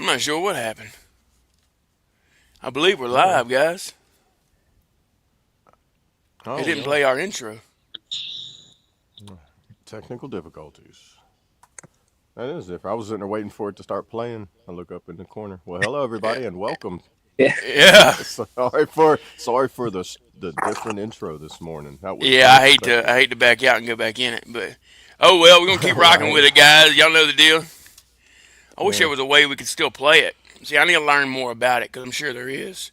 I'm not sure what happened. I believe we're Okay. live, guys. It Oh didn't well, play our intro. technical difficulties. That is different. I was sitting there waiting for it to start playing. I look up in the corner. Well, hello Yeah. everybody and welcome. Yeah. Sorry for the different intro this morning. That was Yeah, I unexpected. hate to back out and go back in it, but oh well, we're gonna keep rocking with Right. it, guys. Y'all know the deal. I wish there Yeah. was a way we could still play it. See, I need to learn more about it because I'm sure there is.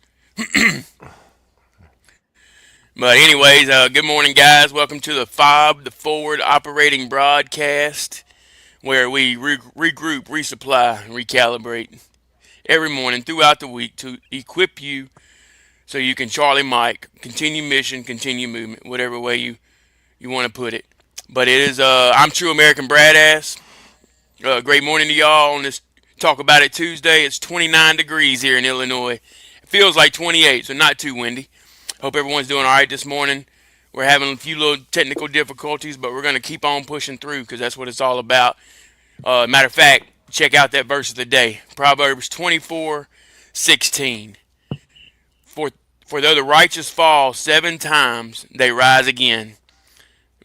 But anyways, good morning, guys. Welcome to the F.O.B, the Forward Operating Broadcast, where we regroup, resupply, and recalibrate every morning throughout the week to equip you so you can Charlie Mike, continue mission, continue movement, whatever way you want to put it. But it is, I'm True American Bradass. Great morning to y'all on this Talk About It Tuesday. It's 29 degrees here in Illinois. It feels like 28, so not too windy. Hope everyone's doing all right this morning. We're having a few little technical difficulties, but we're going to keep on pushing through because that's what it's all about. Matter of fact, check out that verse of the day, Proverbs 24:16. For, for though the righteous fall 7 times, they rise again,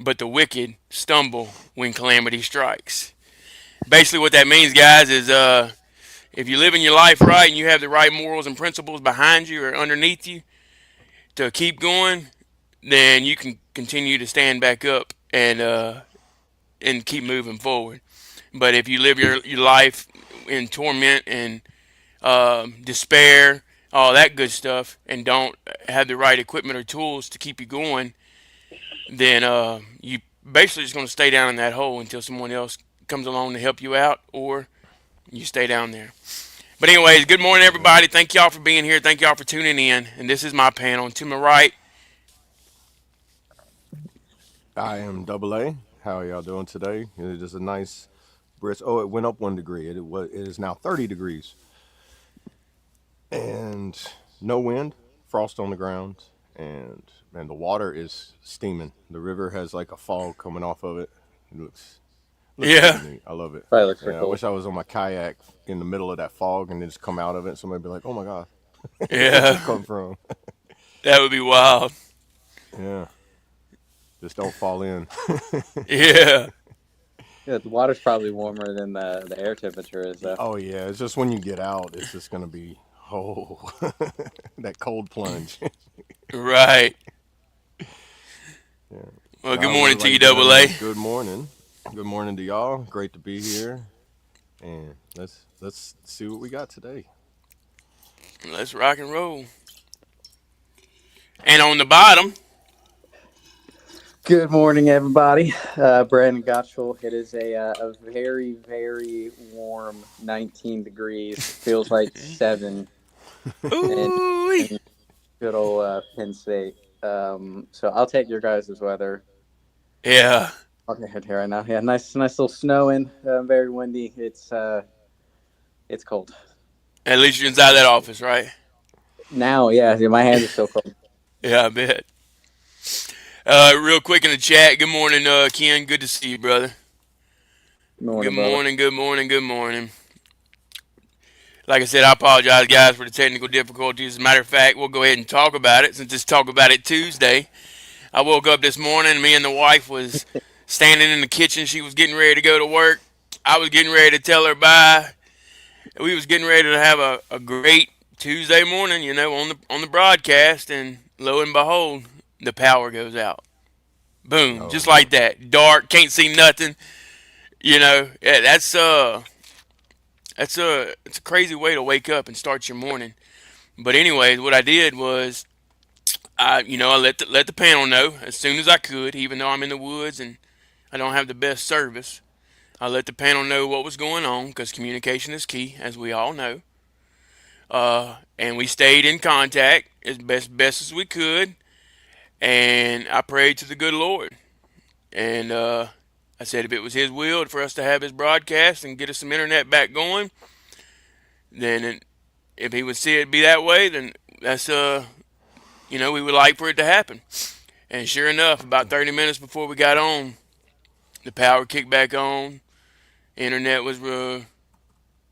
but the wicked stumble when calamity strikes. Basically, what that means, guys, is if you're living your life right and you have the right morals and principles behind you or underneath you to keep going, then you can continue to stand back up and keep moving forward. But if you live your life in torment and despair, all that good stuff, and don't have the right equipment or tools to keep you going, then you basically just going to stay down in that hole until someone else comes along to help you out, or you stay down there. But anyways, good morning, Yeah. everybody. Thank y'all for being here. Thank y'all for tuning in. And this is my panel. To my right, I am Double A. How are y'all doing today? It is a nice brisk. Oh, it went up 1 degree. It is now 30 degrees and no wind, frost on the ground, and man, the water is steaming. The river has like a fog coming off of it. It looks pretty yeah, neat. I love it. Probably looks pretty Yeah, I cool. wish I was on my kayak in the middle of that fog and then just come out of it. And somebody be like, "Oh my god, where'd you yeah, come from?" that would be wild. Yeah, just don't fall in. Yeah, Yeah, the water's probably warmer than the air temperature is, though. Oh yeah, it's just when you get out, it's just gonna be oh that cold plunge. right. Yeah. Well, So good how's morning to everybody you, doing Double today? A. Good morning. Good morning to y'all. Great to be here. And let's see what we got today. Let's rock and roll. And on the bottom, Good morning, everybody. Brandon Gottschall. It is a very, very warm 19 degrees. Feels like 7 in, ooh, in good old Penn State. So I'll take your guys' weather. yeah. Okay, here right now. Yeah, nice little snowing. Very windy. It's cold At least you're inside that office, right? now. Yeah, my hands are still cold. Yeah, I bet. Real quick in the chat. Good morning, Ken. Good to see you, brother. Good Morning, brother. morning. Good morning. Good morning. Like I said, I apologize, guys, for the technical difficulties. As a matter of fact, we'll go ahead and talk about it since it's Talk About It Tuesday. I woke up this morning. Me and the wife was standing in the kitchen. She was getting ready to go to work. I was getting ready to tell her bye. We was getting ready to have a great Tuesday morning, on the broadcast, and lo and behold, the power goes out. Boom, Oh just like no. that. Dark, can't see nothing. Yeah, it's a crazy way to wake up and start your morning. But anyways, what I did was I let the panel know as soon as I could, even though I'm in the woods and I don't have the best service. I let the panel know what was going on because communication is key, as we all know. And we stayed in contact as best as we could, and I prayed to the good Lord. And I said if it was His will for us to have His broadcast and get us some internet back going, then if He would see it be that way, then that's we would like for it to happen. And sure enough, about 30 minutes before we got on, the power kicked back on. Internet was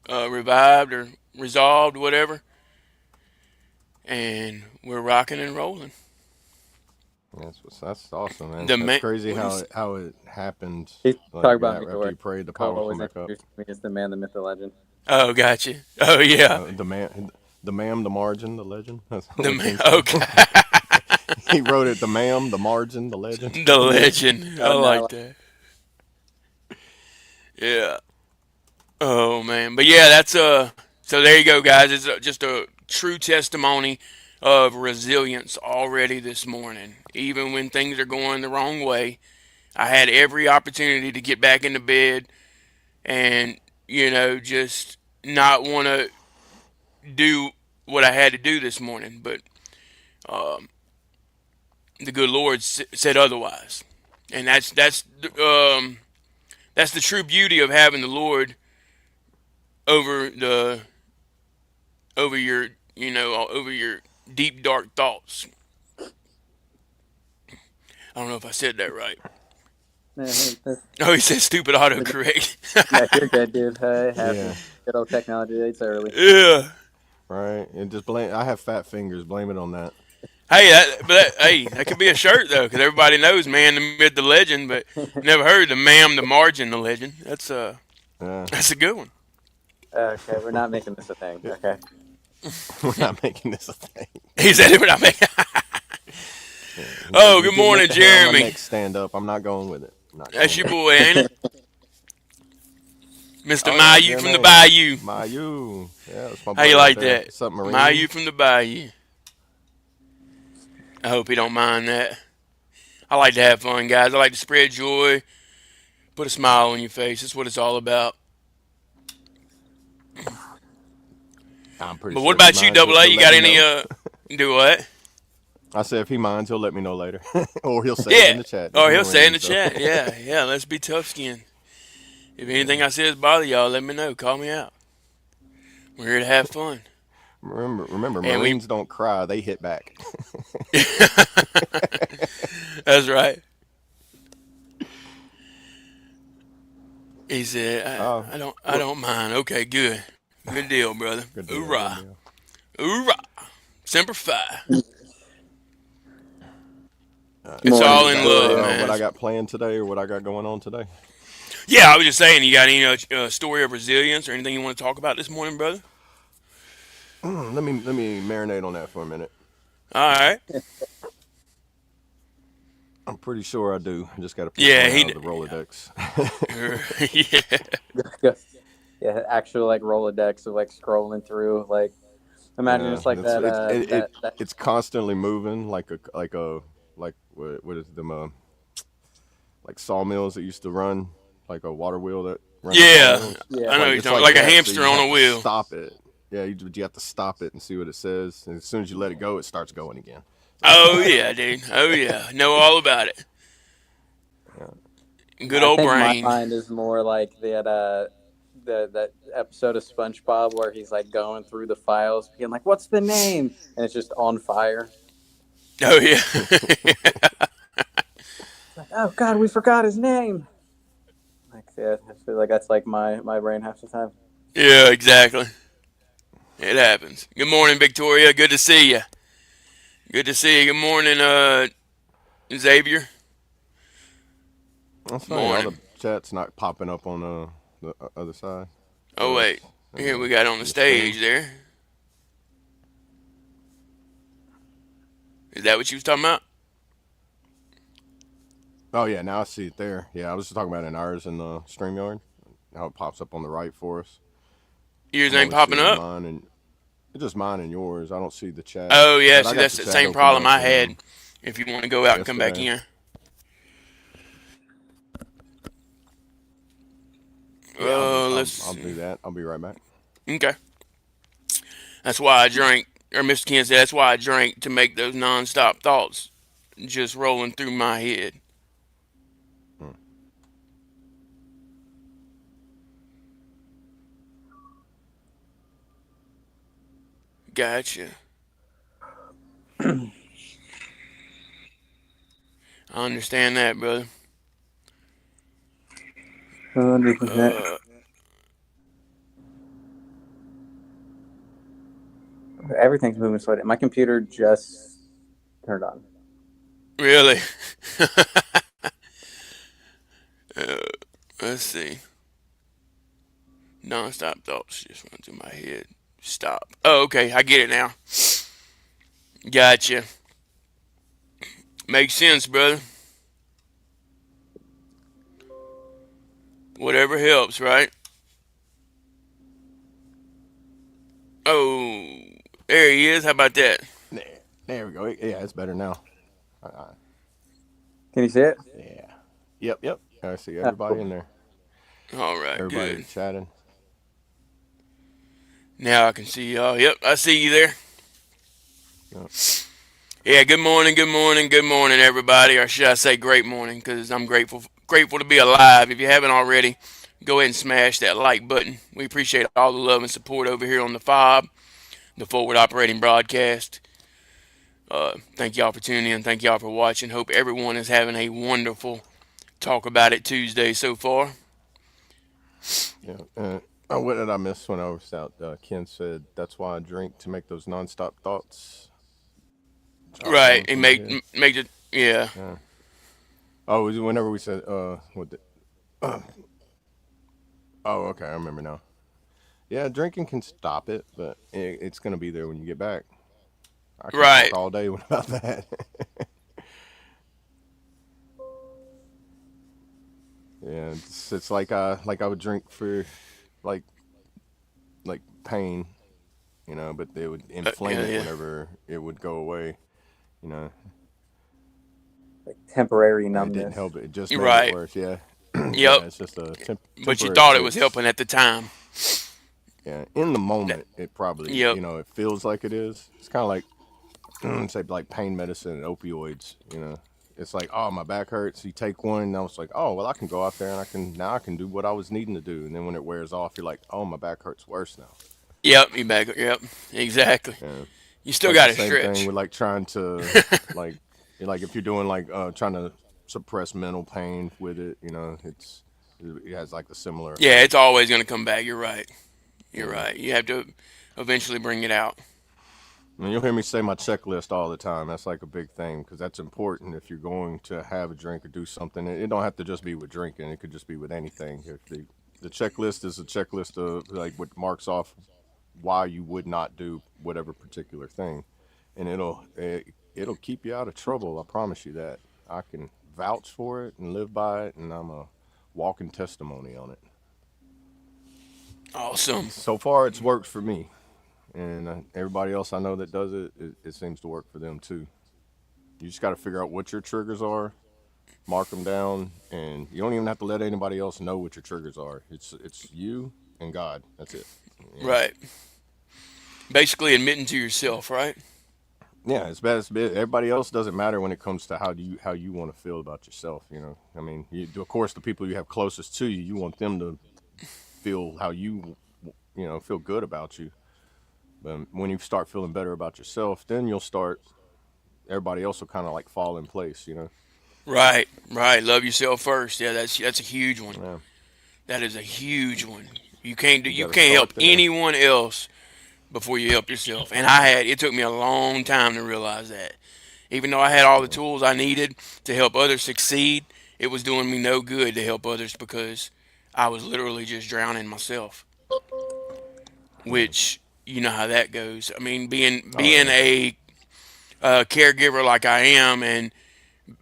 revived or resolved, whatever, and we're rocking and rolling. That's awesome, man. The That's man, crazy what do you how say? it happened He's talking like about that me after where you prayed. The Cole power come always back up. introduces me as the man, the myth, the legend. Oh, gotcha. Oh yeah, The man, the ma'am, the margin, the legend. That's the what man. King said. Okay, He wrote it. The ma'am, the margin, the legend. the legend. I Oh like no, that. Yeah. Oh man, but yeah, that's So there you go, guys. It's just a true testimony of resilience already this morning. Even when things are going the wrong way, I had every opportunity to get back into bed and just not want to do what I had to do this morning. But the good Lord said otherwise, and that's the true beauty of having the Lord over the over your over your deep dark thoughts. I don't know if I said that right. yeah, Oh, he said stupid autocorrect. yeah, you're good, dude. It Yeah, happens. Good old technology. It's early. Yeah. right. And just blame. I have fat fingers. Blame it on that. Hey, that could be a shirt though, because everybody knows man, the myth, the legend, but never heard the ma'am, the margin, the legend. Yeah, That's a good one. Okay, we're not making this a thing. Okay. we're not making this a thing. He said it when I make. Yeah. Oh, If good it make morning, the hair on my Jeremy. neck stand up, I'm not going with it. I'm not That's going your with it. boy, ain't it? Mr. Oh yeah, Mayu from the Jeremy. Bayou. Mayu. Yeah, that's my How you buddy right like there. that? What's up, Marine? Mayu from the Bayou. I hope he don't mind that. I like to have fun, guys. I like to spread joy, put a smile on your face. That's what it's all about. I'm pretty But what sure if he about you, minds, Double A? he'll You let got me any? know. Do what? I said if he minds, he'll let me know later, or he'll say it Yeah. in the chat. This Or is he'll say in Marine, the so chat. Yeah, yeah. Let's be tough skinned. If anything yeah. I says bother y'all, let me know. Call me out. We're here to have fun. Remember, And we. Marines don't cry; they hit back. That's right. He said, Oh, I what? don't mind. Okay, good. Good deal, brother. Good deal. Good Hoorah. deal. Hoorah. Semper Fi. It's Morning, all You in asked love, me Victoria. what man. I got planned today or what I got going on today. Yeah, I was just saying, you got any story of resilience or anything you want to talk about this morning, brother? Let me marinate on that for a minute. All right. I'm pretty sure I do. I just got to pick Yeah, one out of the Rolodex. yeah. Yeah, actual like Rolodex of like scrolling through. Like, imagine Yeah, it's like it's that. it's it, it That. it's constantly moving like what is them like sawmills that used to run like a water wheel that runs Yeah. sawmills. Yeah. I know Like you're it's talking like like a that. So hamster you on have a to wheel. stop it. Yeah, you have to stop it and see what it says. And as soon as you let it go, it starts going again. Oh, yeah, dude. Oh, yeah. Know all about it. Yeah. Good I old think my brain. mind is more like that episode of SpongeBob where he's like going through the files, being like, "What's the name?" and it's just on fire. Oh, yeah. It's like, "Oh God, we forgot his name." Like, yeah, I feel like that's like my brain half the time. Yeah, exactly. It happens. Good morning, Victoria. Good to see you. Good to see you. Good morning, Xavier. That's funny. All the Morning. chat's not popping up on the other side Oh, for wait. us Here we got on the in the stream. stage there. Is that what you was talking about? Oh yeah, now I see it there. Yeah, I was just talking about in ours in the StreamYard. How it pops up on the right for us. Yours I'm ain't only popping seeing up? mine and it's just mine and yours. I don't see the chat, Oh, yeah. but I See, got that's the the chat same open problem up I in had. If you want to go out and come back yesterday. in. Yeah, I'll Let's. do that. I'll be right back. Okay. That's why I drank, or Mr. Ken said, that's why I drank to make those nonstop thoughts just rolling through my head. Hmm. Gotcha. I understand that, brother. 100%. Uh, Everything's moving slow. My computer just turned on. Really? uh, let's see. Non-stop thoughts just run through my head. Stop. Oh, okay. I get it now. Gotcha. Makes sense, brother. Whatever helps, right? Oh, there he is. How about that? There we go. Yeah, it's better now. Uh, Can you see it? yeah. Yep, yep. I see Oh, everybody cool. in there. All right, Everybody good. chatting. Now I can see y'all. Yep, I see you there. Yep. Yeah, good morning, good morning, good morning, everybody. Or should I say great morning, because I'm grateful to be alive. If you haven't already, go ahead and smash that like button. We appreciate all the love and support over here on the FOB, the Forward Operating Broadcast. Thank y'all for tuning in. Thank y'all for watching. Hope everyone is having a wonderful Talk About It Tuesday so far. Yeah. What did I miss when I was out? Ken said that's why I drink to make those nonstop thoughts jot Right, down and from my head. make it, yeah. Yeah. Oh, was it whenever we said what? Oh, okay, I remember now. Yeah, drinking can stop it, but it's gonna be there when you get back. I can talk Right. all day about that. Yeah, it's like I would drink for like pain, but they would inflame Yeah, it yeah. whenever it would go away. You know, Like temporary it didn't numbness. help it; it just made it Right. worse. Yeah, Yep. yeah, it's just a But you temporary thought it was fix. helping at the time. Yeah, in the That, moment, it probably yep. it feels like it is. It's kind of like say like pain medicine and opioids. It's like, oh, my back hurts. You take one, and I was like, oh well, I can go out there and I can do what I was needing to do. And then when it wears off, you're like, oh, my back hurts worse now. Yep. You back. Yep. Exactly. Yeah, You it's still like the got to same thing stretch. with like trying to like if you're doing like trying to suppress mental pain with it. It has like a similar Yeah, effect. it's always going to come back. You're right. You're Yeah. right. You have to eventually bring it out. And you'll hear me say my checklist all the time. That's like a big thing because that's important if you're going to have a drink or do something. It don't have to just be with drinking. It could just be with anything. If the checklist is a checklist of like what marks off why you would not do whatever particular thing, and it'll keep you out of trouble. I promise you that. I can vouch for it and live by it, and I'm a walking testimony on it. Awesome. So far, it's worked for me, and everybody else I know that does it seems to work for them too. You just got to figure out what your triggers are, mark them down, and you don't even have to let anybody else know what your triggers are. It's you and God. That's it. You know. Right. Basically admitting to yourself, right? Yeah, it's bad. Everybody else doesn't matter when it comes to how you want to feel about yourself. I mean, of course, the people you have closest to you, you want them to feel how feel good about you. But when you start feeling better about yourself, then you'll start. Everybody else will kind of like fall in place. Right. Right. Love yourself first. Yeah, that's a huge one. Yeah, That is a huge one. you You got to can't help start there. anyone else before you help yourself. And it took me a long time to realize that. Even though I had all the Yeah, tools I needed to help others succeed, it was doing me no good to help others because I was literally just drowning myself. yeah. Which you know how that goes. I mean, Oh being yeah. a caregiver like I am, and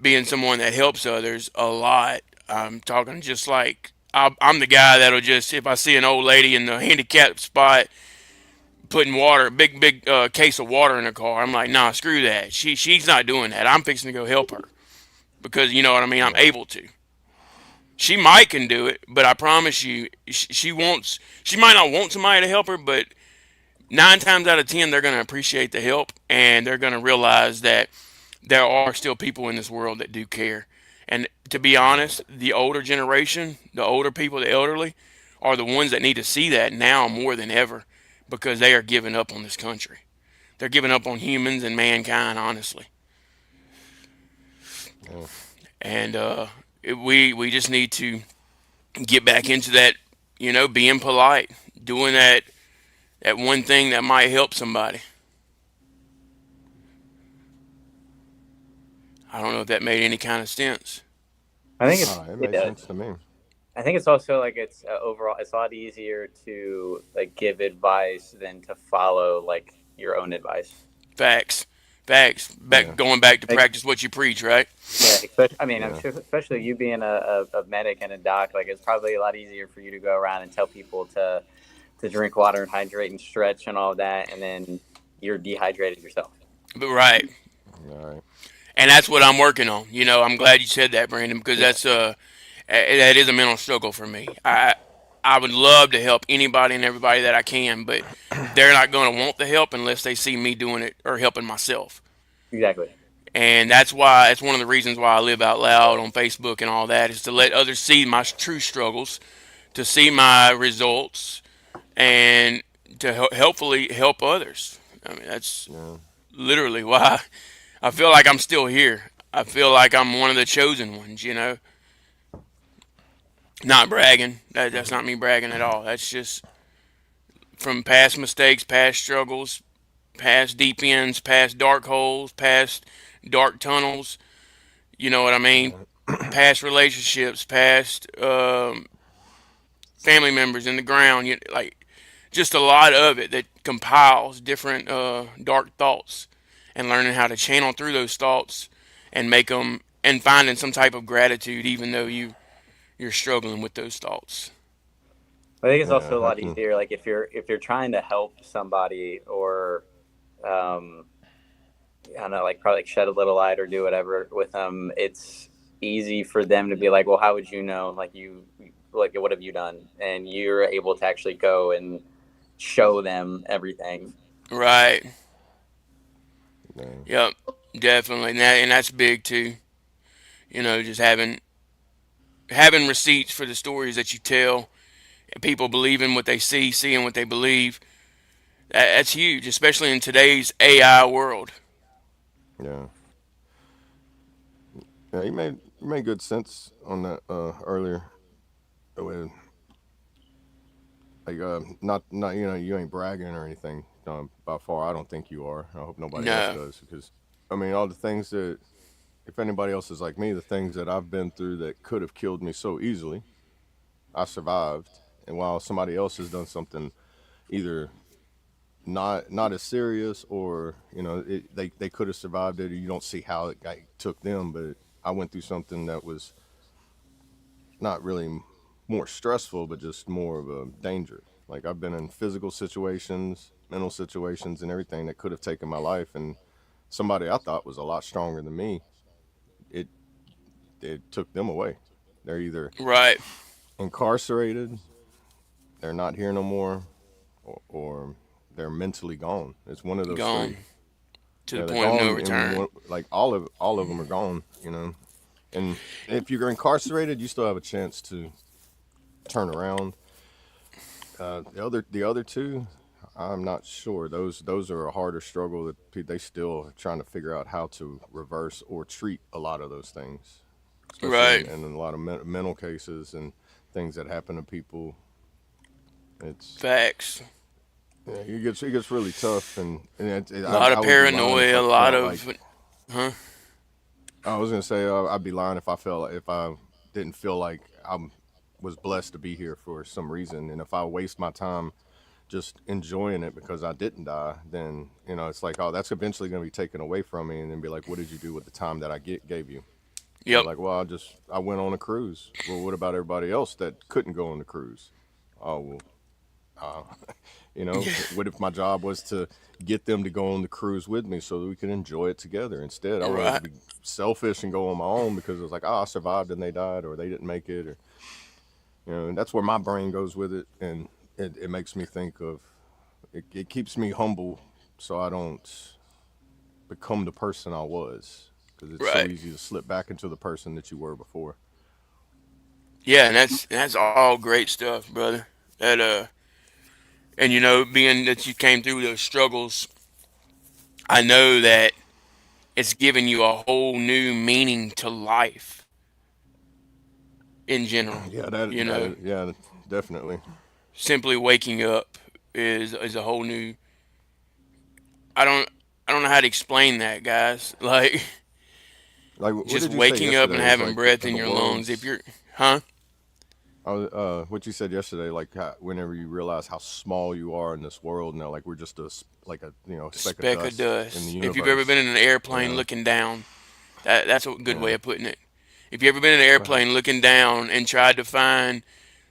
being someone that helps others a lot. I'm talking just like I'm the guy that'll just, if I see an old lady in the handicap spot putting water, big case of water in her car, I'm like, nah, screw that. She's not doing that. I'm fixing to go help her because you know what I mean. I'm Yeah. able to. She might can do it, but I promise you, she wants. She might not want somebody to help her, but 9 times out of 10, they're going to appreciate the help and they're going to realize that there are still people in this world that do care. And to be Yeah. honest, the older generation, the older people, the elderly, are the ones that need to see that now more than ever because they are giving up on this country. They're giving up on humans and mankind, honestly. Yeah. And we just need to get back into that, being polite, doing that one thing that might help somebody. I don't know if that made any kind of sense. I think Oh, it it makes does. sense to me. I think it's also like it's overall it's a lot easier to like give advice than to follow like your own advice. Facts. Facts. Yeah, Going back to Like practice what you preach, right? yeah, especially I mean I'm yeah, sure especially you being a medic and a doc, like it's probably a lot easier for you to go around and tell people to drink water and hydrate and stretch and all that, and then you're dehydrated yourself. But right. all right. And that's what I'm working on. I'm glad you said that, Brandon, because Yeah, that is a mental struggle for me. I would love to help anybody and everybody that I can, but they're not going to want the help unless they see me doing it or helping myself. exactly. And that's why it's one of the reasons why I live out loud on Facebook and all that is to let others see my true struggles, to see my results, and to helpfully help others. I mean, that's Yeah, literally why I feel like I'm still here. I feel like I'm one of the chosen ones. Not bragging. That's not me bragging at all. That's just from past mistakes, past struggles, past deep ends, past dark holes, past dark tunnels. You know what I mean? right. Past relationships, past family members in the ground. Like just a lot of it that compiles different dark thoughts, and learning how to channel through those thoughts and make them and finding some type of gratitude, even though you're struggling with those thoughts. I think it's Yeah, also a I lot can. easier, like if you're trying to help somebody or um, I don't know, like probably like shed a little light or do whatever with them. It's easy for them to be like, well, how would you know? Like like what have you done? And you're able to actually go and show them everything. Right. Yeah, Yep. Definitely. And that's big too. Just having receipts for the stories that you tell, people believing what they see, seeing what they believe. That's huge, especially in today's AI world. yeah, yeah. You made good sense on that earlier. With like not you ain't bragging or anything. By far, I don't think you are. I hope nobody else No. does because I mean all the things that if anybody else is like me, the things that I've been through that could have killed me so easily, I survived. And while somebody else has done something either not as serious or they could have survived it, or you don't see how took them, but I went through something that was not really more stressful, but just more of a danger. Like I've been in physical situations, mental situations, and everything that could have taken my life, and somebody I thought was a lot stronger than me, it it took them away. They're either Right. incarcerated, they're not here no more, or they're mentally gone. It's one of those Gone three. to the Yeah, they're point of no gone, and return. like all of them are gone. And if you're incarcerated, you still have a chance to turn around. The other two, I'm not sure. Those are a harder struggle that they still are trying to figure out how to reverse or treat a lot of those things, especially Right. in a lot of mental cases and things that happen to people. It's Facts. yeah, it gets really tough, and A lot I of would be lying if paranoia. I A lot felt like of, huh? I was gonna say I'd be lying if I felt if I didn't feel like I was blessed to be here for some reason, and if I waste my time just enjoying it because I didn't die, then it's like, oh, that's eventually going to be taken away from me, and then be like, what did you do with the time that I gave you? Be Yep. like, well, I went on a cruise. Well, what about everybody else that couldn't go on the cruise? Oh well, uh, Yeah. what if my job was to get them to go on the cruise with me so that we could enjoy it together? Instead, I wanted to Right. be selfish and go on my own because it was like, oh, I survived and they died, or they didn't make it, or and that's where my brain goes with it, and it makes me think of it keeps me humble so I don't become the person I was because it's so Right. easy to slip back into the person that you were before. Yeah, and that's all great stuff, brother. That and being that you came through those struggles, I know that it's given you a whole new meaning to life in general. Yeah, that You that know, is, yeah, definitely. simply waking up is a whole new. I don't I don't know how to explain that, guys. Like Like, what Just did you say waking up and yesterday? Is having like breath in the your lungs. If world's. you're, huh? What you said yesterday, like whenever you realize how small you are in this world now, like we're just like a speck of Speck of dust in the dust. If you've ever been universe. in an You airplane know? looking down, that's a good way Yeah. of putting it. If you ever been in an Right. airplane looking down and tried to find,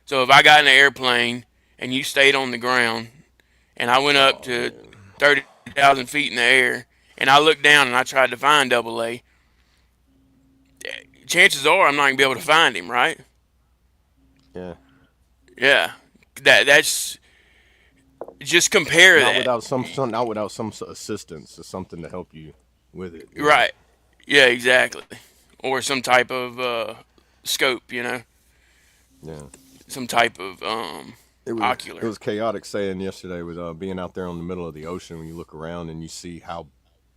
so if I got in an airplane and you stayed on the ground and I went up Oh to man. 30,000 feet in the air and I looked down and I tried to find Double A, chances are I'm not gonna be able to find him, right? Yeah. Yeah, that's just compare Not that. without not without some assistance or something to help you with it. Right. Yeah, exactly. Or some type of scope, Yeah. some type of It ocular. was chaotic saying yesterday with being out there in the middle of the ocean when you look around and you see how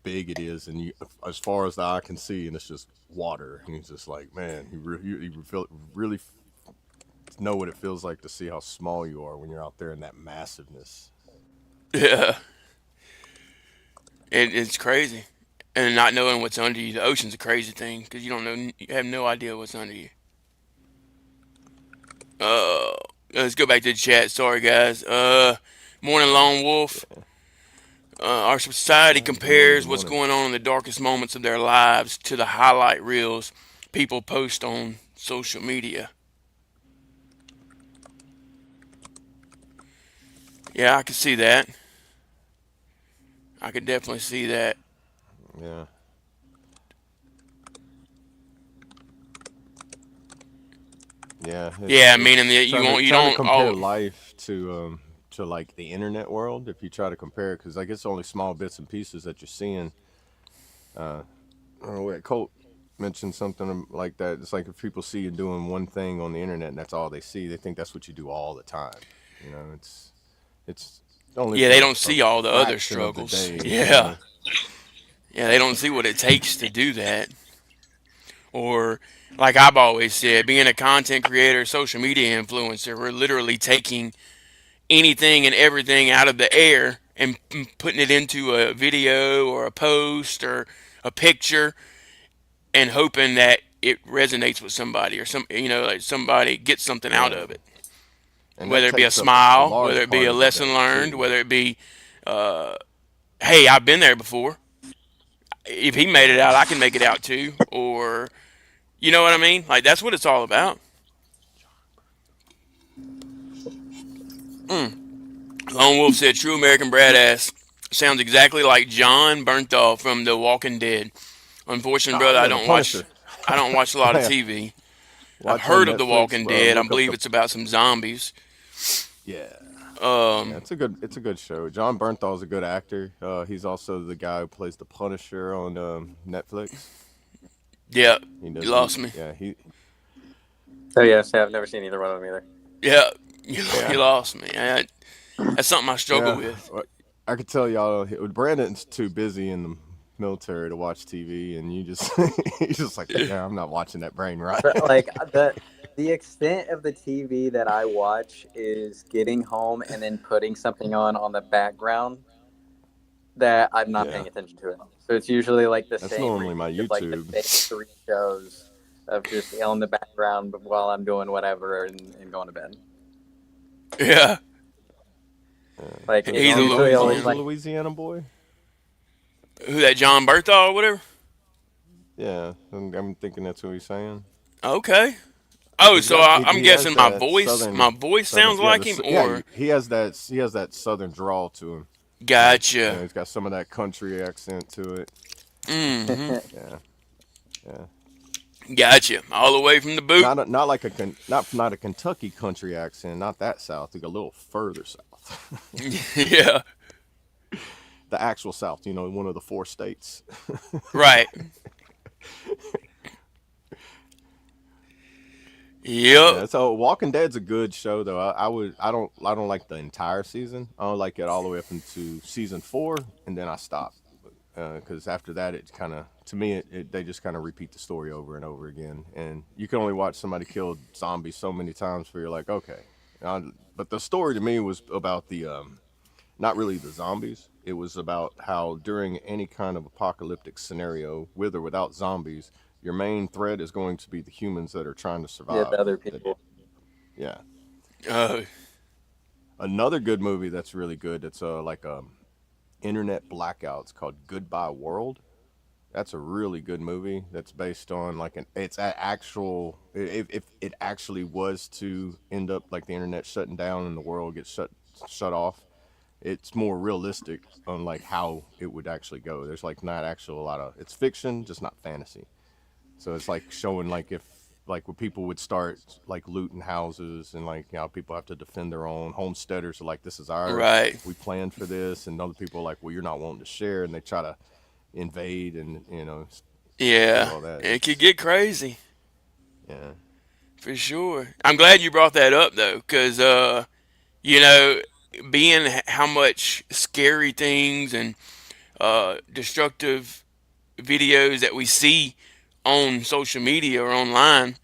big it is and you as far as the eye can see and it's just water and he's just like man you feel really know what it feels like to see how small you are when you're out there in that massiveness. Yeah, it's crazy. And not knowing what's under you, the ocean's a crazy thing because you don't know, you have no idea what's under you. Uh, let's go back to the chat. Sorry, guys. Morning, Lone Wolf. Our society Yeah, good morning, compares good what's morning. going on in the darkest moments of their lives to the highlight reels people post on social media. Yeah, I could see that. I could definitely see that. Yeah, yeah, Yeah, meaning it's that you won't, you trying to don't. compare Oh, life to like the internet world. If you try to compare it, because I guess only small bits and pieces that you're seeing. uh oh, wait, Colt mentioned something like that. It's like if people see you doing one thing on the internet and that's all they see, they think that's what you do all the time. It's only yeah, they for don't a see all the other fraction of the struggles. day. Yeah, yeah, they don't see what it takes to do that. Or, like I've always said, being a content creator, social media influencer, we're literally taking anything and everything out of the air and putting it into a video or a post or a picture and hoping that it resonates with somebody or like somebody gets something out Yeah, of it. and that Whether it be a takes up a smile, whether large it be part a of the lesson day learned, too. whether it be, uh, hey, I've been there before. If he made it Yeah. out, I can make it out too. Or, you know what I mean? Like, that's what it's all about. Mm. Lone Wolf said, "True American Badass sounds exactly like John Bernthal from The Walking Dead." Unfortunately, Oh brother, yeah, the Punisher. I don't watch a lot of Yeah, TV. I've watch on heard of The Netflix. Walking Dead. I Look up believe the. it's about some zombies. Yeah, yeah. Um, It's a good show. John Bernthal's a good actor. He's also the guy who plays the Punisher on Netflix. yeah, He you does. lost me. Yeah. So yes, I've never seen either one of them either. Yeah, you Yeah. lost me. That's something I struggle Yeah. with. I could tell y'all. Brandon's too busy in the military to watch TV, and you just he's just like, yeah, I'm not watching that brain right. But like the extent of the TV that I watch is getting home and then putting something on the background that I'm not Yeah, paying attention to it. So it's usually like the that's same normally repeat my of like the YouTube. same three shows of just on the background while I'm doing whatever and going to bed. Yeah, Like it's he's a usually always He's a Louisiana. like Louisiana boy. Who, that John Berthal or whatever? Yeah, I'm thinking that's what he's saying. Okay. Oh, He's so got I'm he has guessing my that voice southern my voice southern sounds yeah like him, yeah or he has that southern drawl to him. Like gotcha. he's got some of that country accent to it. Mm-hmm. Yeah, yeah. Gotcha. All the way from the boot. Not like not a Kentucky country accent. Not that south. Like a little further south. Yeah. The actual south. One of the four states. Right. Yep. Yeah. So Walking Dead's a good show though. I don't like the entire season. I don't like it all the way up into season 4, and then I stop. Because after that, it kind of to me they just kind of repeat the story over and over again, and you can only watch somebody kill zombies so many times for you're like okay. But the story to me was about the not really the zombies. It was about how during any kind of apocalyptic scenario, with or without zombies, your main threat is going to be the humans that are trying to Yeah, the survive. other That people. yeah. Uh, Another good movie that's really good. It's like internet blackouts called Goodbye World. That's a really good movie. That's based on like an it's a actual if it actually was to end up like the internet shutting down and the world gets shut off. It's more realistic on like how it would actually go. There's like not actual a lot of it's fiction, just not fantasy. So it's like showing like if like where people would start like looting houses and like people have to defend their own homesteaders are like this is ours. right. We planned for this, and other people are like, well, you're not wanting to share, and they try to invade and do Yeah, all that. it could It's get crazy yeah, for sure. I'm glad you brought that up though, because you know, being how much scary things and destructive videos that we see on social media or online,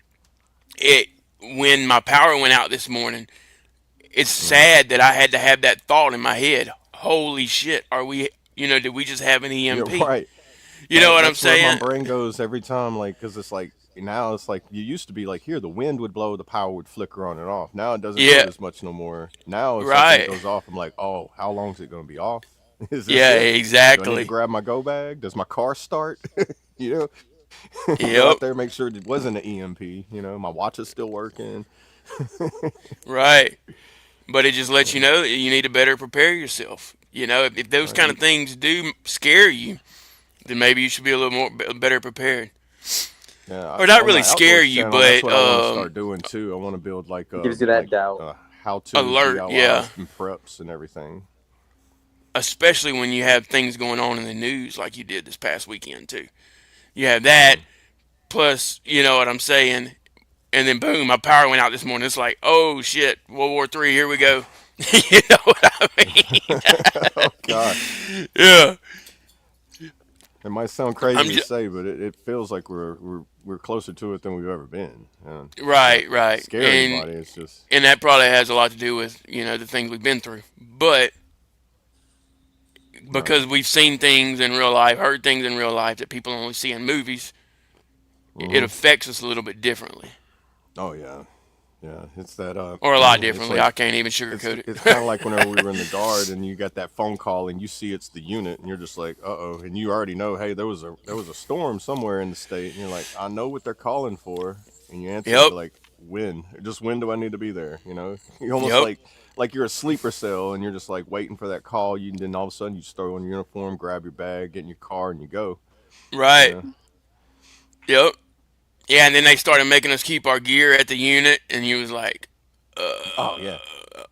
it when my power went out this morning, it's hmm sad that I had to have that thought in my head. Holy shit, are we? Did we just have an you're EMP? right. You know what I'm That's where my saying? brain goes every time, like because it's like now it's like you used to be like here the wind would blow, the power would flicker on and off. Now it doesn't do Yeah, it as much no more. Now it's like when it right. goes off, I'm like, oh, how long is it going to be off? Is this Yeah, it? Do I need to exactly. grab my go bag? Does my car start? you know, go out Yep, there, make sure it wasn't an EMP. My watch is still working. right. But it just lets you Yeah, know that you need to better prepare yourself. If those right. kind of things do scare you, then maybe you should be a little more better prepared, Yeah, or not on really my scare outdoors you, channel, that's but what I want to start doing too. I want to build It gives you that doubt. how to alert. Yeah, DIYs and preps and everything. especially when you have things going on in the news like you did this past weekend too. You have that Hmm plus, you know what I'm saying, and then boom, my power went out this morning. It's like, oh shit, World War III, here we go. You know what I mean? oh God, Yeah, it might sound I'm crazy to just say, but it feels like we're closer to it than we've ever been. And not right, to right, scare anybody. It's just and that probably has a lot to do with the things we've been through, but right. because we've seen things in real life, heard things in real life that people only see in movies, it hmm affects us a little bit differently, Oh yeah, yeah. It's that or a lot it's differently. like I can't even sugarcoat it's kind of it. like whenever we were in the guard and you got that phone call and you see it's the unit and you're just like, uh oh, and you already know, hey, there was a storm somewhere in the state, and you're like, I know what they're calling for, and you answer, Yep, you're like, when, just when do I need to be there? You almost yep, like you're a sleeper cell and you're just like waiting for that call. You and then all of a sudden you just throw on your uniform, grab your bag, get in your car, and you go. You right, know, yep. Yeah, and then they started making us keep our gear at the unit, and you was like, oh yeah.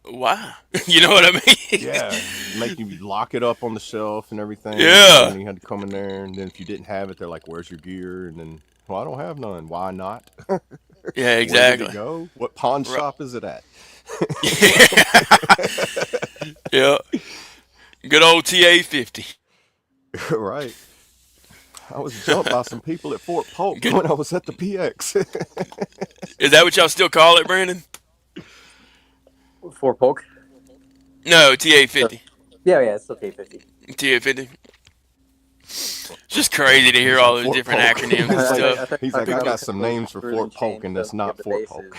why? You know what I mean? Yeah, make you lock it up on the shelf and everything. So Yeah, then you had to come in there, and then if you didn't have it, they're like, "Where's your gear?" And then, well, I don't have none. Why not? yeah, Where did it exactly. go? What pawn Right. shop is it at? Yeah, good old TA-50. right. I was jumped by some people at Fort Polk Good. when I was at the PX. Is that what y'all still call it, Brandon? For poke. No, So, TA-50. yeah, yeah, it's still K50. TA-50. It's just crazy to hear He's all like those Fort different Polk. acronyms and It's like stuff. I thought you he's were like, talking I People, about got some those names for crew and Fort Polk, chain and stuff that's to get not the Fort Polk. bases.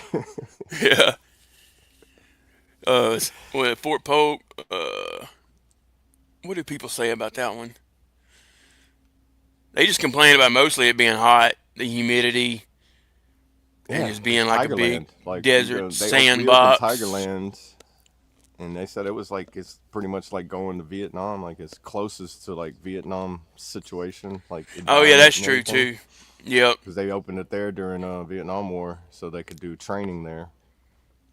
yeah. Fort Polk. What do people say about that one? They just complain about mostly it being hot, the humidity, and Yeah, just because being like a big Tigerland, like desert we opened sandbox. Tigerland, and they said it was like it's pretty much like going to Vietnam, like it's closest to like Vietnam situation, like Oh yeah, environment that's and true everything, too. Yep. because they opened it there during Vietnam War, so they could do training there.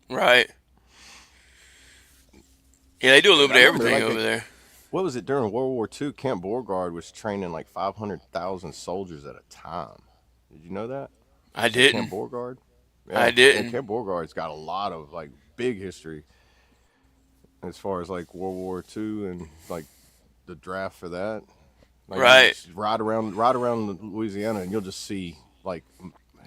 Right. Yeah, they do a little Because I bit of remember everything over there. what was it during World War II? Camp Beauregard was training like 500,000 soldiers at a time. Did you know that I at Camp didn't. Beauregard? I Yeah, and didn't. Camp Beauregard's got a lot of like big history as far as like World War II and like the draft for that. Like you Right. just ride around Louisiana and you'll just see like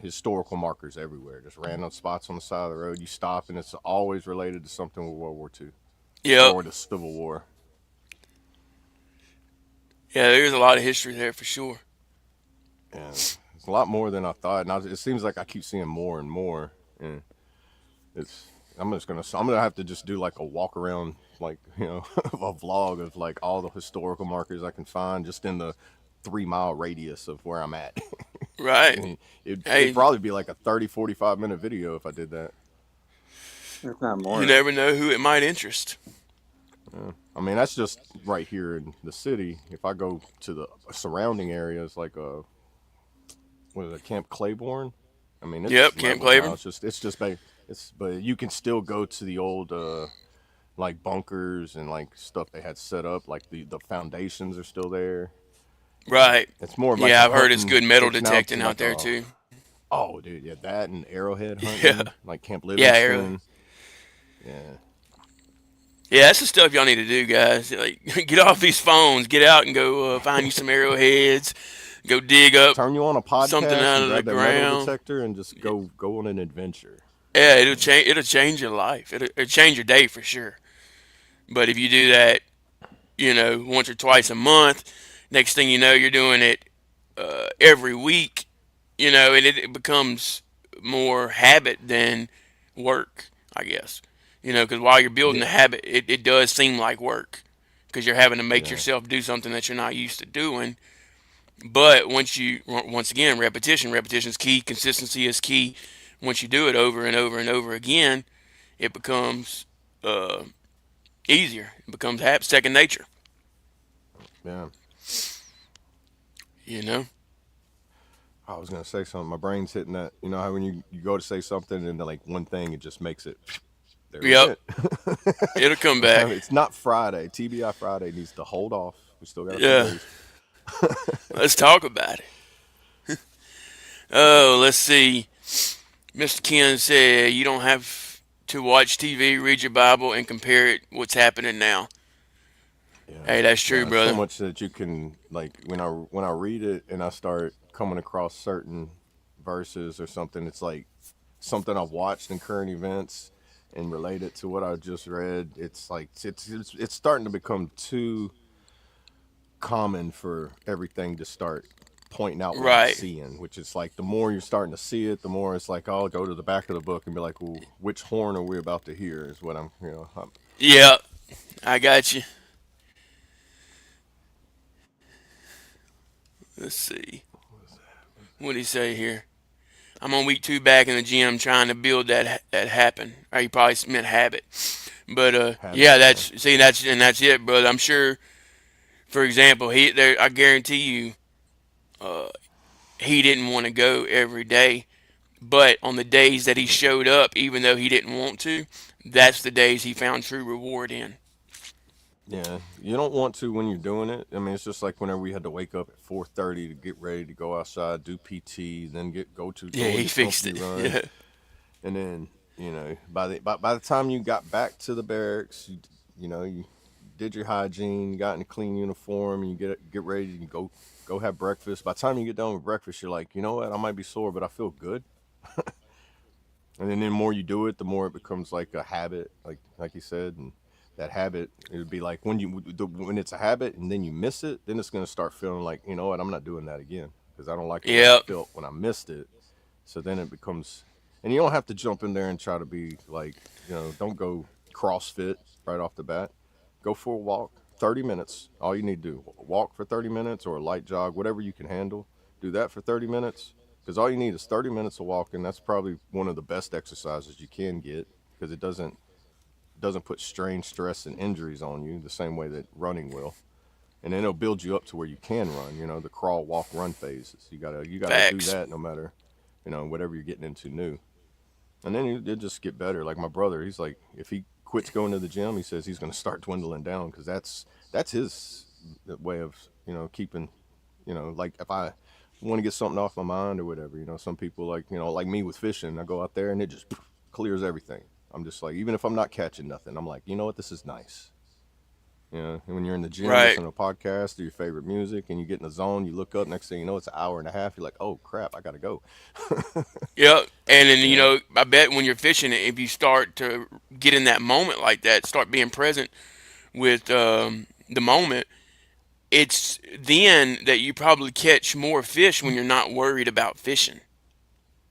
historical markers everywhere, just random spots on the side of the road. You stop and it's always related to something with World War II Yep. or the Civil War. Yeah, there's a lot of history there for sure. And a lot more than I thought, and it seems like I keep seeing more and more. And it's I'm gonna have to just do like a walk around, like a vlog of like all the historical markers I can find just in the 3 mile radius of where I'm at. Right. And it'd Hey, probably be like a 30-45 minute video if I did that. If not you more. never know who it might interest. Yeah. I mean, that's just right here in the city. If I go to the surrounding areas, like what is it, Camp Claiborne? I mean, it's Yep, Camp leveled now. Claiborne. But you can still go to the old like bunkers and like stuff they had set up. Like the foundations are still there. Right. It's more of like Yeah, a I've heard it's hunting. good metal It's now detecting to out like there a too. oh dude, yeah, that and arrowhead Yeah. hunting, like Camp Yeah, Arrow. Livingston. Yeah, Yeah, that's the stuff y'all need to do, guys. Like, get off these phones, get out and go find you some arrowheads, go dig up turn you on a something podcast out and of the grab that metal ground. detector and just go on an adventure. Yeah, it'll change. It'll change your life. It'll change your day for sure. But if you do that, once or twice a month, next thing you know, you're doing it every week. And it becomes more habit than work, I guess. Because while you're building Yeah, the habit, it does seem like work because you're having to make yeah, yourself do something that you're not used to doing. But once again, repetition is key. Consistency is key. Once you do it over and over and over again, it becomes uh, easier. It becomes second nature. yeah. You know. I was gonna say something. My brain's hitting that. You know how when you go to say something and then like one thing, it just makes it. There it Yep. went. It'll come back. It's not Friday. TBI Friday needs to hold off. We still got a few Yeah. days. Let's talk about it. Oh, let's see. Mr. Ken said you don't have to watch TV, read your Bible, and compare it what's happening now. Yeah. Hey, that's true, No, it's so brother. much that you can like when I read it and I start coming across certain verses or something. It's like something I've watched in current events and relate it to what I just read. It's like it's starting to become too common for everything to start pointing out what I'm Right. seeing, which is like the more you're starting to see it, the more it's like I'll go to the back of the book and be like, well, which horn are we about to hear? Is what I'm. Yeah, I got you. Let's see. What did he say here? I'm on week 2 back in the gym trying to build that happen. Or he probably meant habit. But Habit. yeah, Yeah. that's it, brother. I'm sure. For example, he there. I guarantee you, uh, he didn't want to go every day. But on the days that he showed up, even though he didn't want to, that's the days he found true reward in. Yeah, you don't want to when you're doing it. I mean, it's just like whenever we had to wake up at 4:30 to get ready to go outside, do PT, then Yeah, go on he your fixed company it. run, Yeah, and then by the time you got back to the barracks, you did your hygiene, you got in a clean uniform, and you get ready to go have breakfast. By the time you get done with breakfast, you're like, you know what, I might be sore, but I feel good. And then the more you do it, the more it becomes like a habit, like you said, and that habit it would be like when it's a habit and then you miss it, then it's gonna start feeling like you know what, I'm not doing that again because I don't like the way I yep, felt when I missed it. So then it becomes, and you don't have to jump in there and try to be like don't go CrossFit right off the bat. Go for a walk, 30 minutes. All you need to do walk for 30 minutes or a light jog, whatever you can handle. Do that for 30 minutes because all you need is 30 minutes of walking. That's probably one of the best exercises you can get because it doesn't put strain, stress, and injuries on you the same way that running will. And then it'll build you up to where you can run. The crawl, walk, run phases. You gotta do facts. that no matter whatever you're getting into new. And then you just get better. Like my brother, he's like, if he quits going to the gym, he says he's gonna start dwindling down because that's his way of keeping like if I want to get something off my mind or whatever. Some people like me with fishing. I go out there and it just clears everything. I'm just like, even if I'm not catching nothing, I'm like, you know what, this is nice. And when you're in the gym Right. listening to a podcast or your favorite music and you get in the zone, you look up, next thing you know, it's an hour and a half. You're like, oh crap, I gotta go. Yep. And then Yeah, I bet when you're fishing, if you start to get in that moment like that, start being present with the moment, it's then that you probably catch more fish when you're not worried about fishing.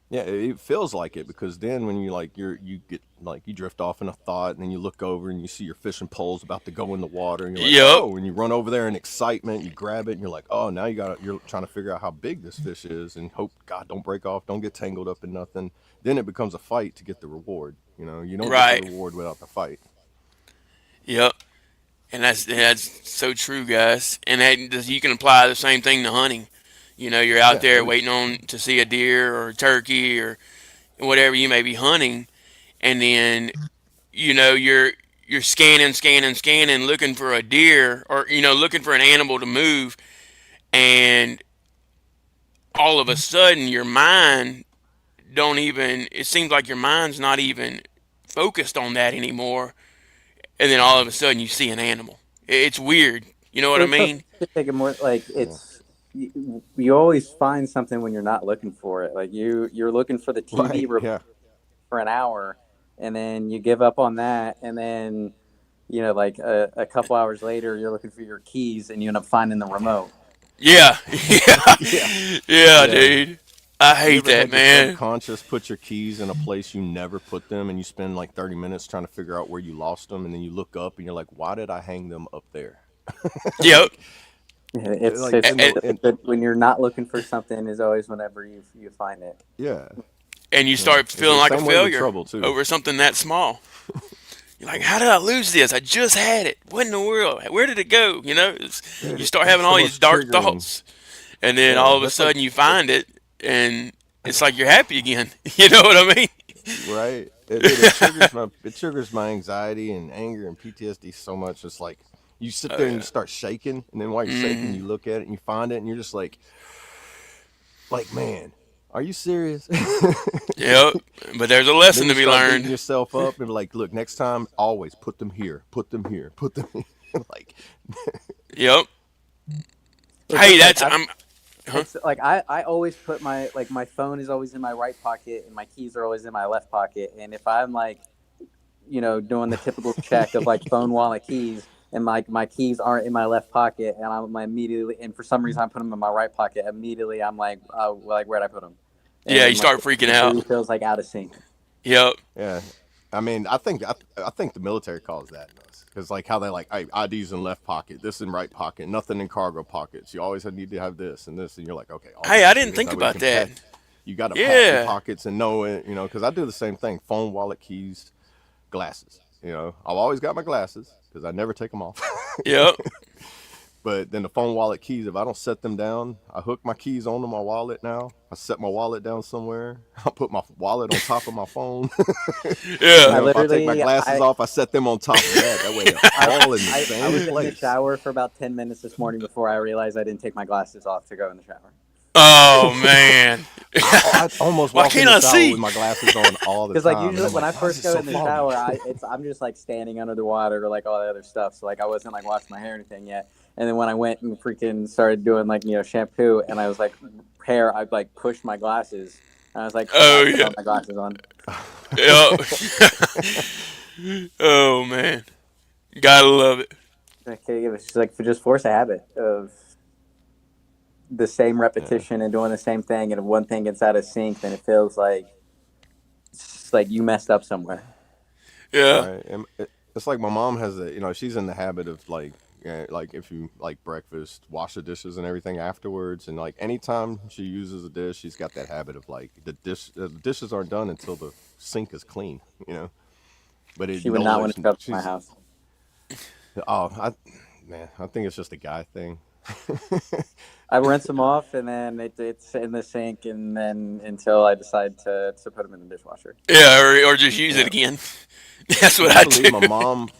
Yeah, it feels like it because then when you like you get like you drift off in a thought and then you look over and you see your fishing pole's about to go in the water and you're like, Yep. oh, and you run over there in excitement, you grab it and you're like, oh, now you're trying to figure out how big this fish is and hope God don't break off, don't get tangled up in nothing. Then it becomes a fight to get the reward. You know, you don't get the Right. reward without the fight. Yep. And that's so true, guys. And that you can apply the same thing to hunting. You know, you're out Yeah, there waiting on to see a deer or a turkey or whatever you may be hunting, and then you're scanning, scanning, scanning, looking for a deer or looking for an animal to move, and all of a sudden your mind don't even. It seems like your mind's not even focused on that anymore, and then all of a sudden you see an animal. It's weird. You know what I It's so mean? to take it more like yeah, it's you always find something when you're not looking for it. Like you're looking for the TV right, yeah, for an hour, and then you give up on that, and then like a couple hours later, you're looking for your keys, and you end up finding the remote. Yeah, yeah, yeah, yeah, yeah. dude. I You hate ever that, had your man. subconscious put your keys in a place you never put them and you spend like 30 minutes trying to figure out where you lost them and then you look up and you're like, why did I hang them up there? Yep. Yeah, Like it's then the and good when you're not looking for something is always whenever you find it. yeah, And you yeah. start It's feeling the like a same way with failure trouble too. over something that small. You're like, Yeah. how did I lose this? I just had it. What in the world? Where did it go? You start having That's the all these most dark triggering. thoughts, and then Yeah, all of a that's like sudden you find it, and it's like you're happy again. You know what I mean? right. It triggers my anxiety and anger and PTSD so much. It's like you sit Oh there and you yeah. start shaking, and then while you're shaking, Mm, you look at it and you find it, and you're just like man, are you serious? yep. But there's a Then lesson you to be start beating learned. yourself up and like, look, next time, always put them here, put them here, put them here. Like, Yep. It's Hey, just like that's I'm. Huh? it's like I always put my phone is always in my right pocket and my keys are always in my left pocket. And if I'm like doing the typical check of like phone, wallet, keys, and like my keys aren't in my left pocket, and I'm immediately, and for some reason I put them in my right pocket. Immediately, I'm like, like where'd I put them? Yeah, you And like start freaking the out. two feels like out of sync. Yep. yeah, I mean, I think the military calls that because like how they like, hey, IDs in left pocket, this in right pocket, nothing in cargo pockets. You always need to have this and this, and you're like, okay, all Hey, this I is didn't because think that way you about can that. pat. You got to pat your Yeah. pockets and know it, because I do the same thing: phone, wallet, keys, glasses. I've always got my glasses because I never take them off. Yep. But then the phone, wallet, keys, if I don't set them down, I hook my keys onto my wallet now. I set my wallet down somewhere. I put my wallet on top of my phone. Yeah. I If I take my literally glasses off, I set them on top of that. That way they're I, all in the I same was in the place. shower for about 10 minutes this morning before I realized I didn't take my glasses off to go in the shower. Oh man. I almost Why walk in can't the I shower see? with my glasses on all the Because like time. And usually I'm when like, I why is first it go so in the foggy? shower, I'm just like standing under the water or like all that other stuff. So like I wasn't like washing my hair or anything yet. And then when I went and freaking started doing like shampoo and I was like hair, I like pushed my glasses. And I was like, Oh I put yeah. all my glasses on. Yep. Oh man. Gotta love it. Okay, it was just like just force a habit of the same Yeah, repetition and doing the same thing. And if one thing gets out of sync, then it feels like it's like you messed up somewhere. Yeah. right. And it's like my mom has she's in the habit of like, yeah, like if you like breakfast, wash the dishes and everything afterwards, and like anytime she uses a dish, she's got that habit of like the dishes aren't done until the sink is clean, you know. But She would not want to show up to my she's house. oh man, I think it's just a guy thing. I rinse them off and then it's in the sink and then until I decide to put them in the dishwasher. Yeah. Or just use it Yeah. again. That's Would what you I believe do. my mom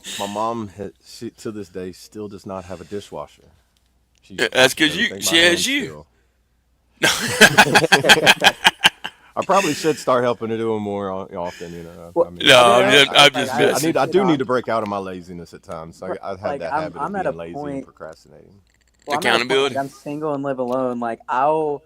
she, to this day still does not have a dishwasher. She That's washes because everything she by has hand you. still. I probably should start helping her do it more often. I Well, mean, No, I'll be I'm honest. just, I'm Like just I messing. need, I you do know, need to break out of my laziness at times. I have like that habit of I'm at a being lazy and point. procrastinating. Well, I'm at a point like Accountability. I'm single and live alone. Like I'll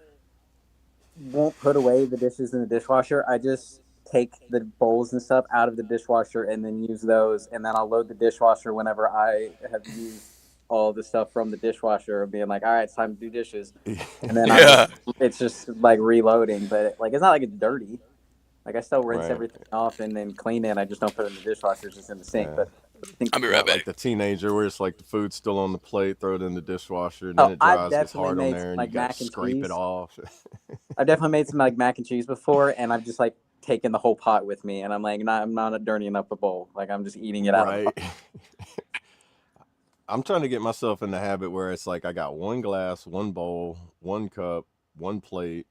won't put away the dishes in the dishwasher. I just take the bowls and stuff out of the dishwasher and then use those, and then I'll load the dishwasher whenever I have used all the stuff from the dishwasher and being like, all right, it's time to do dishes. And then Yeah. it's just like reloading, but like, it's not like it's dirty. Like I still rinse Right. everything off and then clean it. I just don't put it in the dishwasher, it's just in the sink. Yeah. But I think, I'll be right Not like back. the teenager where it's like the food's still on the plate, throw it in the dishwasher, and then oh, it dries, gets hard on Made there, some and you like got to mac and scrape it cheese. off. I've definitely made some like mac and cheese before, and I've just like taken the whole pot with me, and I'm like, I'm not dirtying up the bowl. Like I'm just eating it out of the pot. Right. I'm trying to get myself in the habit where it's like I got one glass, one bowl, one cup, one plate,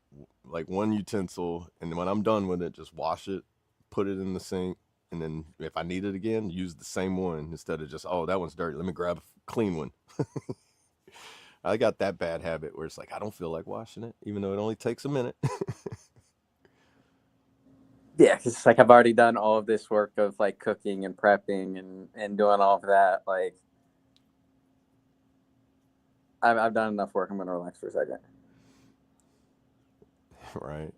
like one utensil, and when I'm done with it, just wash it, put it in the sink, and then if I need it again, use the same one instead of just, oh, that one's dirty. Let me grab a clean one. I got that bad habit where it's like I don't feel like washing it, even though it only takes a minute. Yeah, because it's like I've already done all of this work of like cooking and prepping and doing all of that. Like I've done enough work. I'm gonna relax for a second. Right.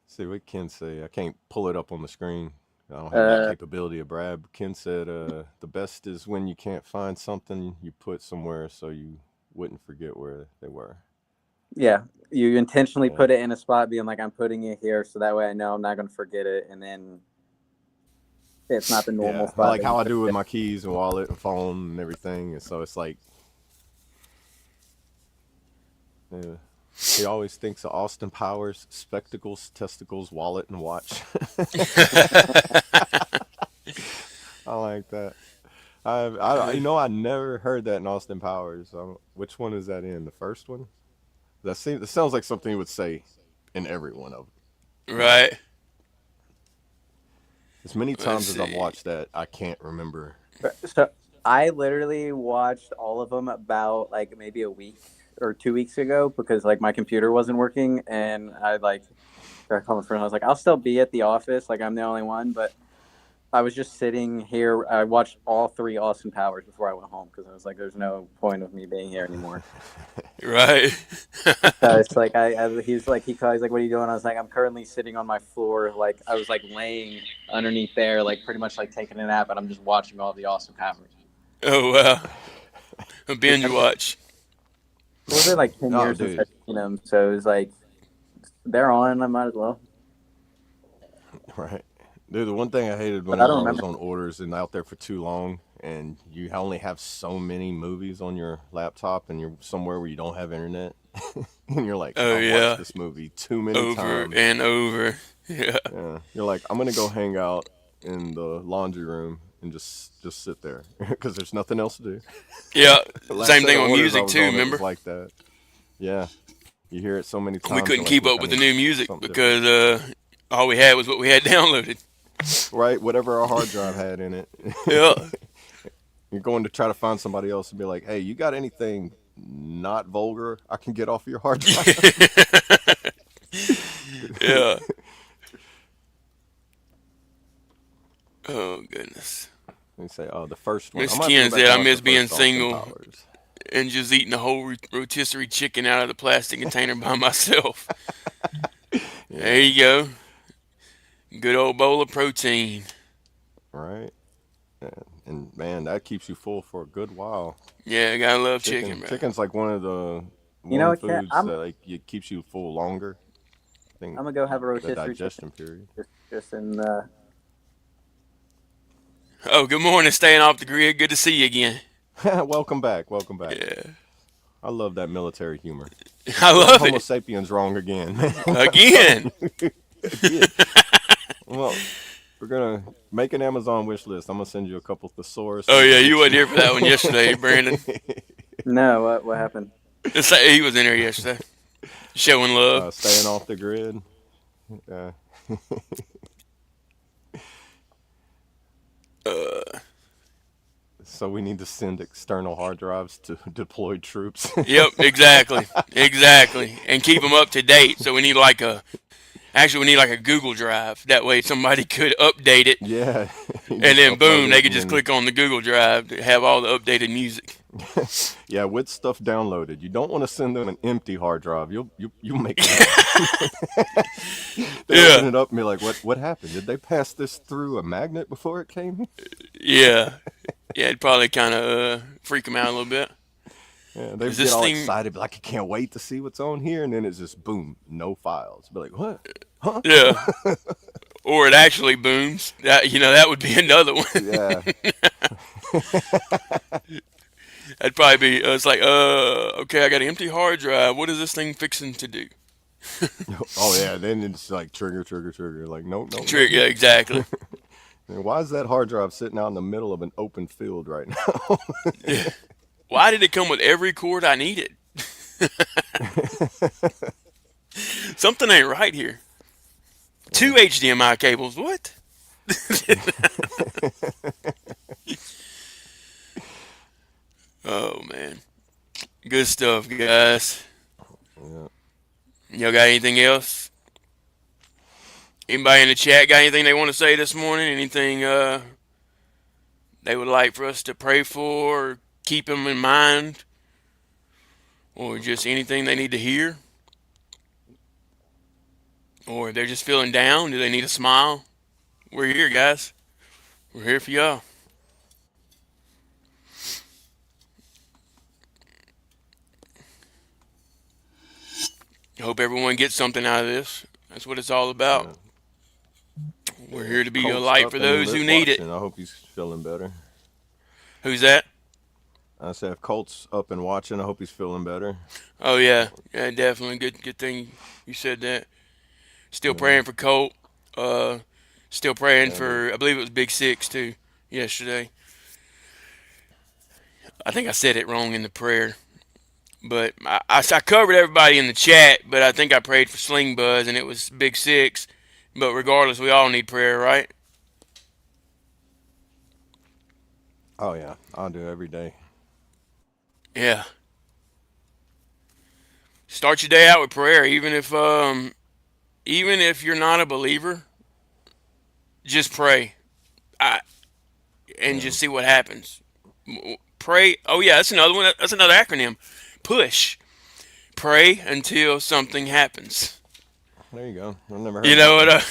See what Ken say. I can't pull it up on the screen. I don't have that Uh, capability of Brad. Ken said, the best is when you can't find something you put somewhere so you wouldn't forget where they were. yeah, you intentionally Yeah. put it in a spot, being like, I'm putting it here, so that way I know I'm not gonna forget it, and then it's not the normal Yeah. I spot like that you how I put do with it. my keys and wallet and phone and everything. And so it's like, yeah. He always thinks of Austin Powers, spectacles, testicles, wallet, and watch. I like that. I never heard that in Austin Powers. Which one is that in? The first one? That sounds like something he would say in every one of them. But Right. as many Let's times as I've see. watched that, I can't remember. So I literally watched all of them about like maybe a week or 2 weeks ago because like my computer wasn't working, and I like got called my friend. I was like, I'll still be at the office, like I'm the only one, but I was just sitting here. I watched all three Austin Powers before I went home because I was like, there's no point of me being here anymore. Right. So it's like he's like he's like, what are you doing? I was like, I'm currently sitting on my floor, like I was like laying underneath there, like pretty much like taking a nap, and I'm just watching all the Austin Powers. Oh wow. A It's binge been, watch. what was it, like 10 years since Dude, I've seen them? So it was like they're on. I might as well. right. Dude, the one thing I hated But I whenever don't I remember. was on orders and out there for too long, and you only have so many movies on your laptop, and you're somewhere where you don't have internet, and you're like, Oh I've watched yeah. this movie too many Over times. and over. Yeah. Yeah, you're like, I'm gonna go hang out in the laundry room and just sit there because there's nothing else to do. Yeah. The last Same set thing of with orders I music was too, on, it was remember? like that. Yeah, you hear it so many We times, you're couldn't like, keep look, up I with the need new music something different. because all we had was what we had downloaded. Right, whatever our hard drive had in it. Yeah. You're going to try to find somebody else and be like, hey, you got anything not vulgar I can get off your hard drive? Yeah. Oh goodness. They say, oh, the first one. I'm Miss gonna have to go Ken back said and I watch the miss being first Austin single Powers. and just eating a whole rotisserie chicken out of the plastic container by myself. There Yeah, you go. Good old bowl of protein. right. Yeah. And man, that keeps you full for a good while. Yeah, I gotta love chicken, bro. Chicken's like one of the You know one what, Kat? foods that like it keeps you full longer. I think I'm gonna go have a the rotisserie chicken digestion period. just in Oh, good morning. Staying off the grid. Good to see you again. Welcome back. Welcome back. Yeah. I love that military humor. You're I spelling love Homo it. sapiens wrong again, man. Again. Again. Well, we're gonna make an Amazon wish list. I'm gonna send you a couple Oh thesauruses. yeah, you Get wasn't you. here for that one yesterday, Brandon. no. What happened? He was in here yesterday, showing love. Staying off the grid. Uh, Uh, so we need to send external hard drives to deployed troops. yep, exactly, exactly, and keep them up to date. So we need like a, actually we need like a Google Drive. That way somebody could update it, Yeah, you and just then upload boom, they it could and just then click on the Google Drive to have all the updated music. yeah, with stuff downloaded. You don't want to send them an empty hard drive. You'll make them mad. They'll Yeah, open it up and be like, what happened? Did they pass this through a magnet before it came? yeah. Yeah, it'd probably kind of freak them out a little bit. Yeah, they Cause get this all thing, excited, like I can't wait to see what's on here, and then it's just boom, no files. Be like, what? Huh? yeah, or it actually booms. That would be another one. Yeah. That'd probably be. It's like, okay, I got an empty hard drive. What is this thing fixing to do? Oh yeah. Then it's like trigger, trigger, trigger. Like nope, nope, nope. Yeah, exactly. And why is that hard drive sitting out in the middle of an open field right now? Why did it come with every cord I needed? Something ain't right here. Two HDMI cables. What? Oh man, good stuff, guys. Yeah. Y'all got anything else? Anybody in the chat got anything they want to say this morning? Anything they would like for us to pray for, or keep them in mind, or just anything they need to hear, or if they're just feeling down? Do they need a smile? We're here, guys. We're here for y'all. I hope everyone gets something out of this. That's what it's all about. Yeah. We're Yeah. here to be a Colt's light up for and those who need it. watching. I hope he's feeling better. Who's that? I said, if Colt's up and watching, I hope he's feeling better. Oh yeah, yeah, definitely. Good thing you said that. Still Yeah. praying for Colt. Uh, still praying Yeah. The, for. I believe it was Big Six too. Yesterday, I think I said it wrong in the prayer, but I covered everybody in the chat. But I think I prayed for Sling Buzz, and it was Big Six. But regardless, we all need prayer, right? oh yeah, I'll do it every day. Yeah. Start your day out with prayer, even if you're not a believer. Just pray, I, and Yeah. just see what happens. Pray. Oh yeah, that's another one. That's another acronym. Push. Pray until something happens. There you go. I've never You heard know that what? one.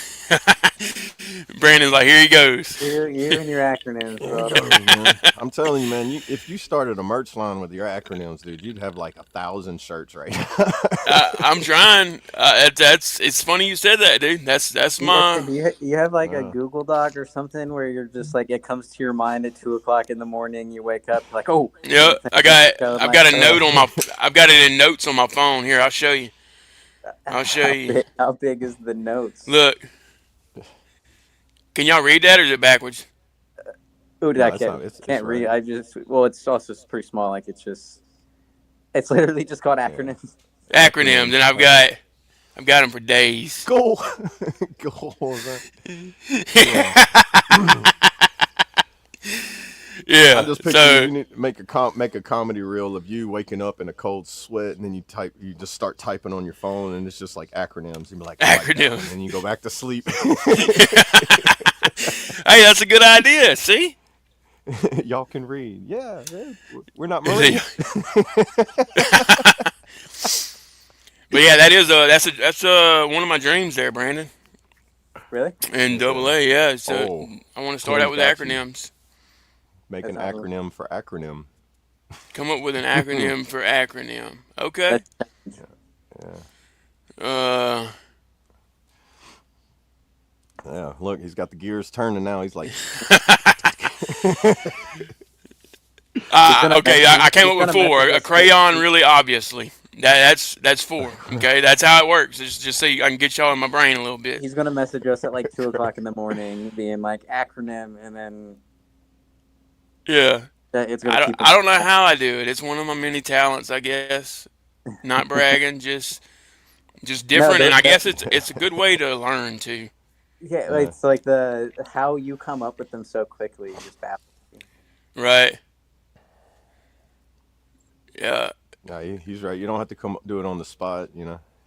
Brandon's like, here he goes. You and your acronyms, There he bro. goes, man. I'm telling you, man. If you started a merch line with your acronyms, dude, you'd have like 1,000 shirts right now. I'm trying. That's. It's funny you said that, dude. That's my. Do you have like a Uh, Google Doc or something where you're just like it comes to your mind at 2 o'clock in the morning, you wake up like, oh, Yeah, I got to show I've my got a stuff. note on my. I've got it in notes on my phone. Here, I'll show you. I'll show How you. big, how big is the notes? Look, can y'all read that, or is it backwards? Oh, no, I it's not. It's can't read. right. I just it's also pretty small. Like it's literally just called Yeah. acronyms. Acronyms, and Acronyms. I've got them for days. Goal. Goals. Yeah. I'm Yeah. just picturing So you need to make a comedy reel of you waking up in a cold sweat, and then you just start typing on your phone, and it's just like acronyms. You be like, I like that one, and acronym. then you go back to sleep. Hey, that's a good idea. See? Y'all can read. Yeah, yeah, we're not but Marines. yeah, that's one of my dreams there, Brandon. Really? And It's double a A, yeah. So oh, I want to start out Tim's with got you. acronyms. Make That's an awesome. acronym for acronym. Come up with an acronym for acronym. Okay. That's Yeah, Uh, yeah. Look, he's got the gears turning now. He's like, okay. I came he's up with gonna four. message A us. crayon, really obviously. That's four. Okay, that's how it works. Just so I can get y'all in my brain a little bit. He's gonna message us at like 2 o'clock in the morning, being like acronym, and then Yeah. it's gonna keep I him. don't know how I do it. It's one of my many talents, I guess. Not bragging, just No, different, and I guess it's a good way to learn too. yeah, yeah, it's like the how you come up with them so quickly just baffles me. Right? Yeah. yeah. He's right. You don't have to do it on the spot.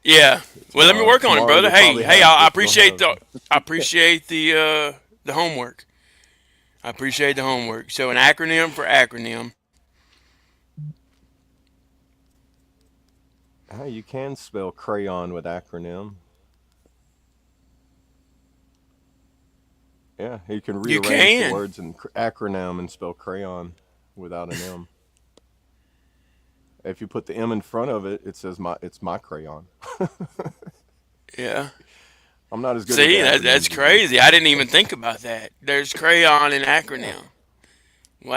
Yeah. Well, let me work on it, Tomorrow brother. you'll Hey, probably hey, have I you'll appreciate have. the homework. I appreciate the homework. So an acronym for acronym. Hey, you can spell crayon with acronym. Yeah, you can You rearrange the can. words in acronym and spell crayon without an M. If you put the M in front of it, it says it's my crayon. Yeah. I'm not as good at the See, that's acronyms as you. crazy. I didn't even think about that. There's crayon and Yeah. acronym.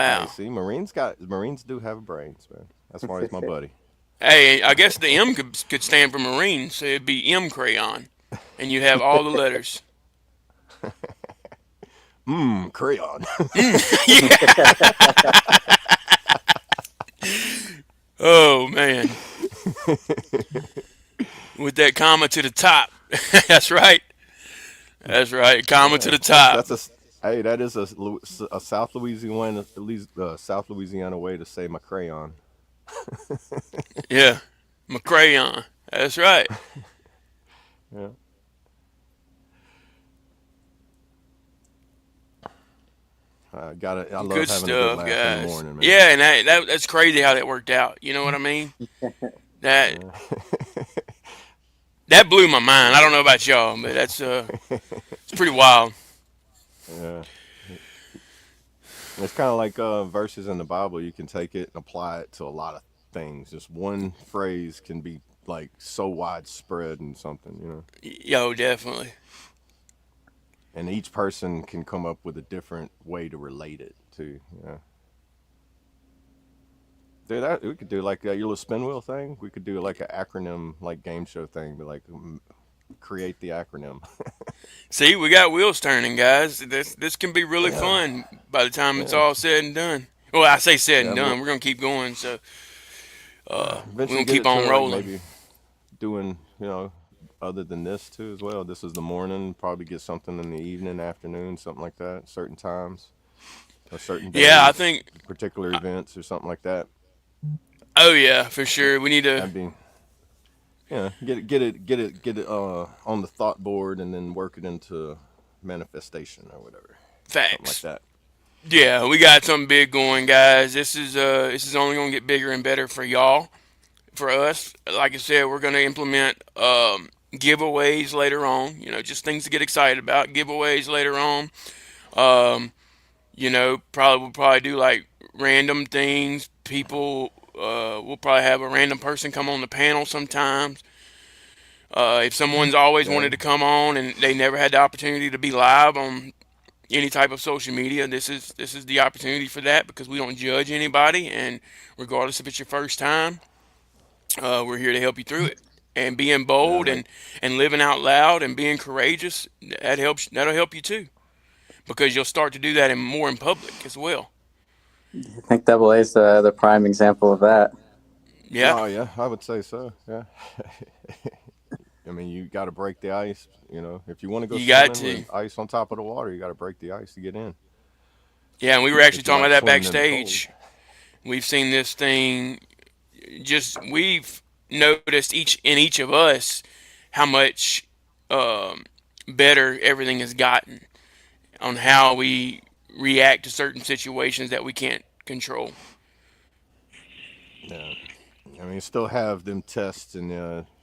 Hey, Wow. see, Marines do have brains, man. That's why he's my buddy. Hey, I guess the M could stand for Marine, so it'd be M crayon, and you have all the letters. Crayon. Yeah. Oh man, with that comma to the top. That's right. That's right. Comma to Yeah, the top. hey, that is a South Louisiana, at least South Louisiana way to say my crayon. Yeah. My crayon. That's right. Yeah. I love Good having a good stuff, laugh in the guys. morning, man. Yeah, and that's crazy how that worked out. You know what I mean? That Yeah. that blew my mind. I don't know about y'all, but it's pretty wild. Yeah. It's kind of like verses in the Bible. You can take it and apply it to a lot of things. Just one phrase can be like so widespread and something, Yo, definitely. and each person can come up with a different way to relate it to. Do that. We could do like your little spin wheel thing. We could do like an acronym, like game show thing, but like create the acronym. See, we got wheels turning, guys. This can be really Yeah, fun by the time it's yeah, all said and done. Well, I say said yeah. and done. We're gonna keep going, so we're Eventually gonna get keep it to on like rolling. maybe doing other than this too as well. This is the morning. Probably get something in the evening, afternoon, something like that. Certain times or certain Yeah, I days, think. particular events or something like that. Oh yeah, for sure. We need to That'd be get it on the thought board and then work it into manifestation or whatever, something like facts. that. Yeah, we got something big going, guys. This is only gonna get bigger and better for y'all. For us, like I said, we're gonna implement giveaways later on. Just things to get excited about. Giveaways later on. Um, we'll probably do like random things. People, we'll probably have a random person come on the panel sometimes. If someone's always Yeah, wanted to come on and they never had the opportunity to be live on any type of social media, this is the opportunity for that because we don't judge anybody, and regardless if it's your first time, we're here to help you through it. And being yeah, bold like and living out loud and being courageous, that'll help you too because you'll start to do that more in public as well. I think Double A is the prime example of that. Yeah, oh yeah, I would say so. Yeah. I mean, you got to break the ice. If you want to go you got swimming to. with ice on top of the water, you got to break the ice to get in. Yeah, and we were actually If you talking about like that swimming in the cold, backstage. We've seen this thing. We've noticed each of us how much um, better everything has gotten on how we react to certain situations that we can't control. yeah. I mean, you still have them tests and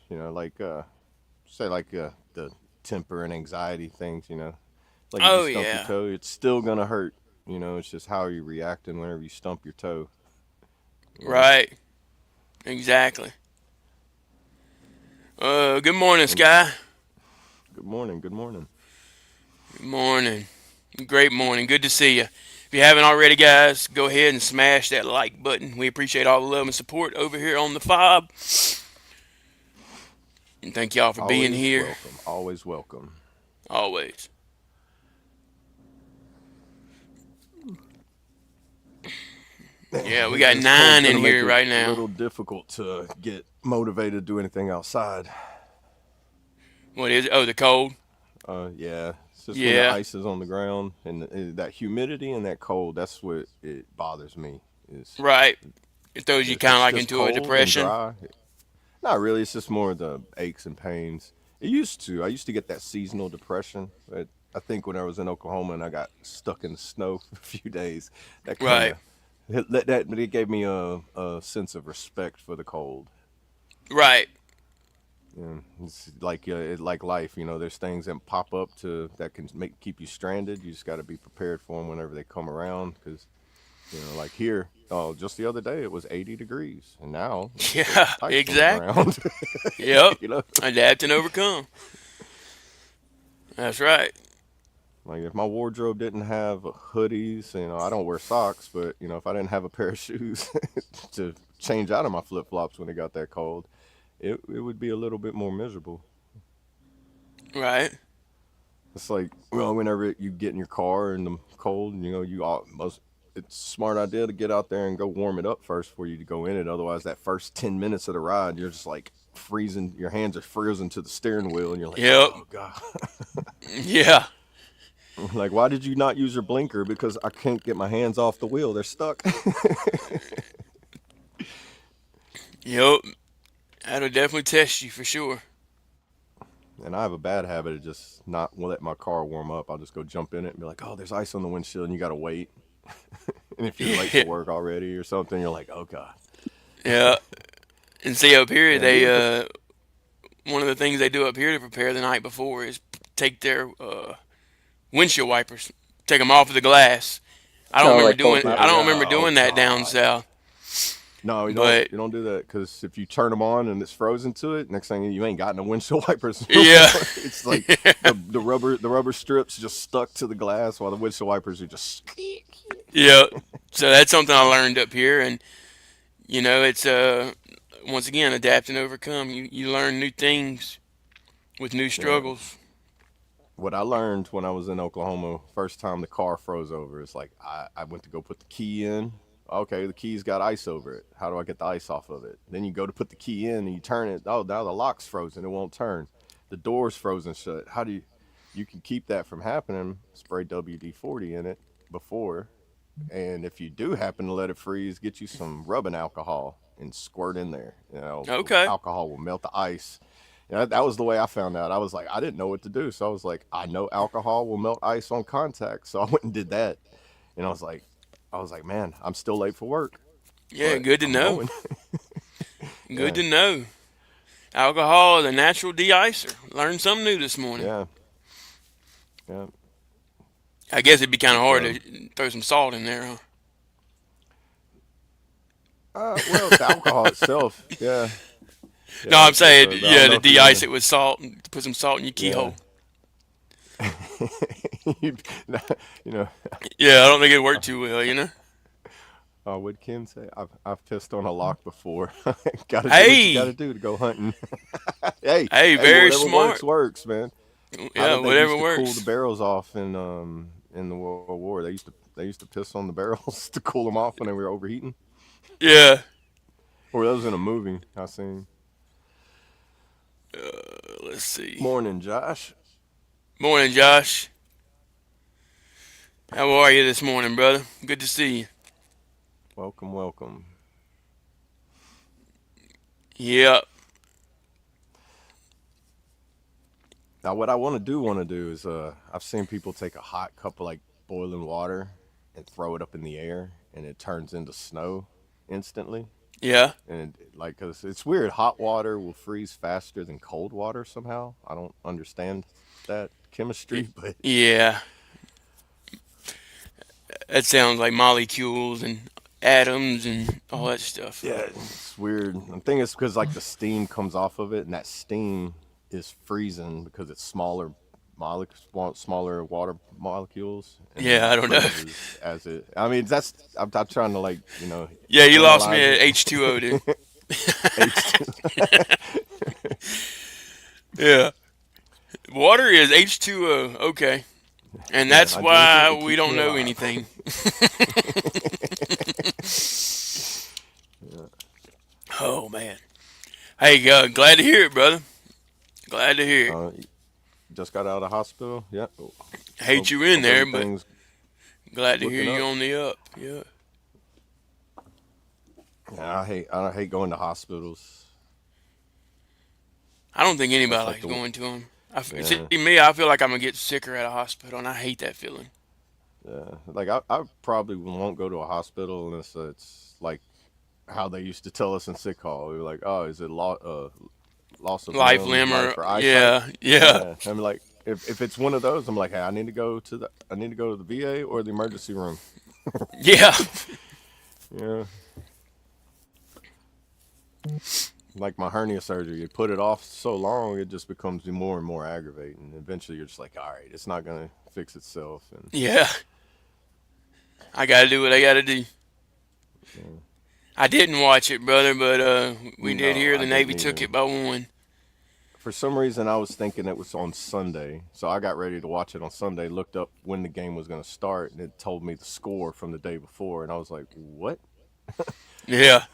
like say like the temper and anxiety things. Like if you Oh stump your yeah, toe, it's still gonna hurt. It's just how you reacting whenever you stump your toe. You know. right, exactly. Good morning, And Sky. good morning. Good morning. Good morning. Great morning. Good to see you. If you haven't already, guys, go ahead and smash that like button. We appreciate all the love and support over here on the Fob. And thank y'all for being Always here. welcome. Always welcome. Always. Yeah, we got This cold's nine in gonna make here it right a now. little difficult to get motivated to do anything outside. What is it? Oh, the cold? Yeah, it's just when the Yeah, ice is on the ground and that humidity and that cold. That's what it bothers me. Is right. It throws you if kind of it's like just into a cold and depression. dry, not really. It's just more the aches and pains. It used to. I used to get that seasonal depression. But I think when I was in Oklahoma and I got stuck in the snow for a few days, that kind Right. of it gave me a sense of respect for the cold. Right. Yeah, it's like life. There's things that pop up to that can make keep you stranded. You just got to be prepared for them whenever they come around. Because like here, oh, just the other day it was 80 degrees, and now there's Yeah, ice on the exactly. ground. Yep. you know, Adapt and overcome. That's right. like if my wardrobe didn't have hoodies, I don't wear socks, but if I didn't have a pair of shoes to change out of my flip flops when it got that cold, it would be a little bit more miserable. Right. It's like, whenever you get in your car in the cold, you all most it's a smart idea to get out there and go warm it up first before you go in it. Otherwise, that first 10 minutes of the ride, you're just like freezing. Your hands are frozen to the steering wheel, and you're like, Yep. oh god. Yeah. Like, why did you not use your blinker? Because I can't get my hands off the wheel. They're stuck. Yep. That'll definitely test you for sure. And I have a bad habit of just not let my car warm up. I'll just go jump in it and be like, oh, there's ice on the windshield, and you gotta wait. And if you're late for Yeah. work already or something, you're like, oh god. Yeah. And see up here, Yeah, being one of the things they do up here to prepare the night before is take their windshield wipers, take them off of the glass. Oh, like pull them I out. don't yeah. remember Oh doing that down god. south. No, you don't. But You don't do that because if you turn them on and it's frozen to it, next thing you ain't got no windshield wipers no yeah. more. It's like the rubber strips just stuck to the glass while the windshield wipers are just. Yeah. So that's something I learned up here, and it's once again adapt and overcome. You learn new things with new Yeah. struggles. What I learned when I was in Oklahoma, first time the car froze over, it's like I went to go put the key in. Okay, the key's got ice over it. How do I get the ice off of it? Then you go to put the key in and you turn it. Oh, now the lock's frozen. It won't turn. The door's frozen shut. How do you can keep that from happening? Spray WD-40 in it before. And if you do happen to let it freeze, get you some rubbing alcohol and squirt in there. Okay. Alcohol will melt the ice. That was the way I found out. I was like, I didn't know what to do. So I was like, I know alcohol will melt ice on contact. So I went and did that. And I was like, man, I'm still late for work, Yeah. but Good to I'm know. going. Good Yeah, to know. Alcohol is a natural de-icer. Learned something new this morning. yeah, yeah. I guess it'd be kind of It's hard to throw some salt in there, well, the huh? alcohol itself, yeah, No, yeah. I'm It's saying, I don't yeah, know to if you're de-ice gonna, it with salt and put some salt in your yeah. keyhole. you, you know, Yeah, I don't think it'd work too well. what Kim say? I've pissed on a lock before. Got to do what you got to Hey, do to go hunting. hey, hey, hey, very whatever smart. works, man. How Yeah, did they whatever used to cool the works. barrels off in the World War? They used to piss on the barrels to cool them off when they were overheating. Yeah. Or that was in a movie I seen. Let's see. Morning, Josh. Morning, Josh. How are you this morning, brother? Good to see you. Welcome, welcome. Yeah. Now, what I want to do is, I've seen people take a hot cup of like boiling water and throw it up in the air, and it turns into snow instantly. Yeah. And like, cause it's weird, hot water will freeze faster than cold water somehow. I don't understand that chemistry, but Yeah. That sounds like molecules and atoms and all that stuff. yeah, it's weird. The thing is, because like the steam comes off of it, and that steam is freezing because it's smaller water molecules, and then Yeah, it I don't know. freezes as it. I mean, I'm trying to like Yeah, you lost me analyze at it. H2O, dude. H2. Yeah. Water is H2O. Okay. And Yeah, that's I drink it. why It we keeps don't me know alive. anything. Yeah. Oh, man. Hey, glad to hear it, brother. Glad to hear it. Just got out of the hospital. Yeah. Hate Hope you in hope there, but everything's glad to hear looking you up. on the up. Yeah. Yeah, I hate going to hospitals. I don't think That's anybody like likes the going to them. See yeah. me, I feel like I'm gonna get sicker at a hospital, and I hate that feeling. Yeah, like I probably won't go to a hospital unless it's like how they used to tell us in sick hall. We were like, oh, is it loss of Life limb, life limber. or eyesight. Yeah, yeah, Yeah, I'm like, if it's one of those, I'm like, hey, I need to go to the VA or the emergency room. yeah. Yeah, like my hernia surgery, you put it off so long, it just becomes more and more aggravating. Eventually, you're just like, all right, it's not gonna fix itself, and Yeah, I gotta do what I gotta do. yeah. I didn't watch it, brother, but we did No, hear I the didn't Navy took either. it by one. For some reason, I was thinking it was on Sunday, so I got ready to watch it on Sunday. Looked up when the game was gonna start, and it told me the score from the day before, and I was like, what? Yeah,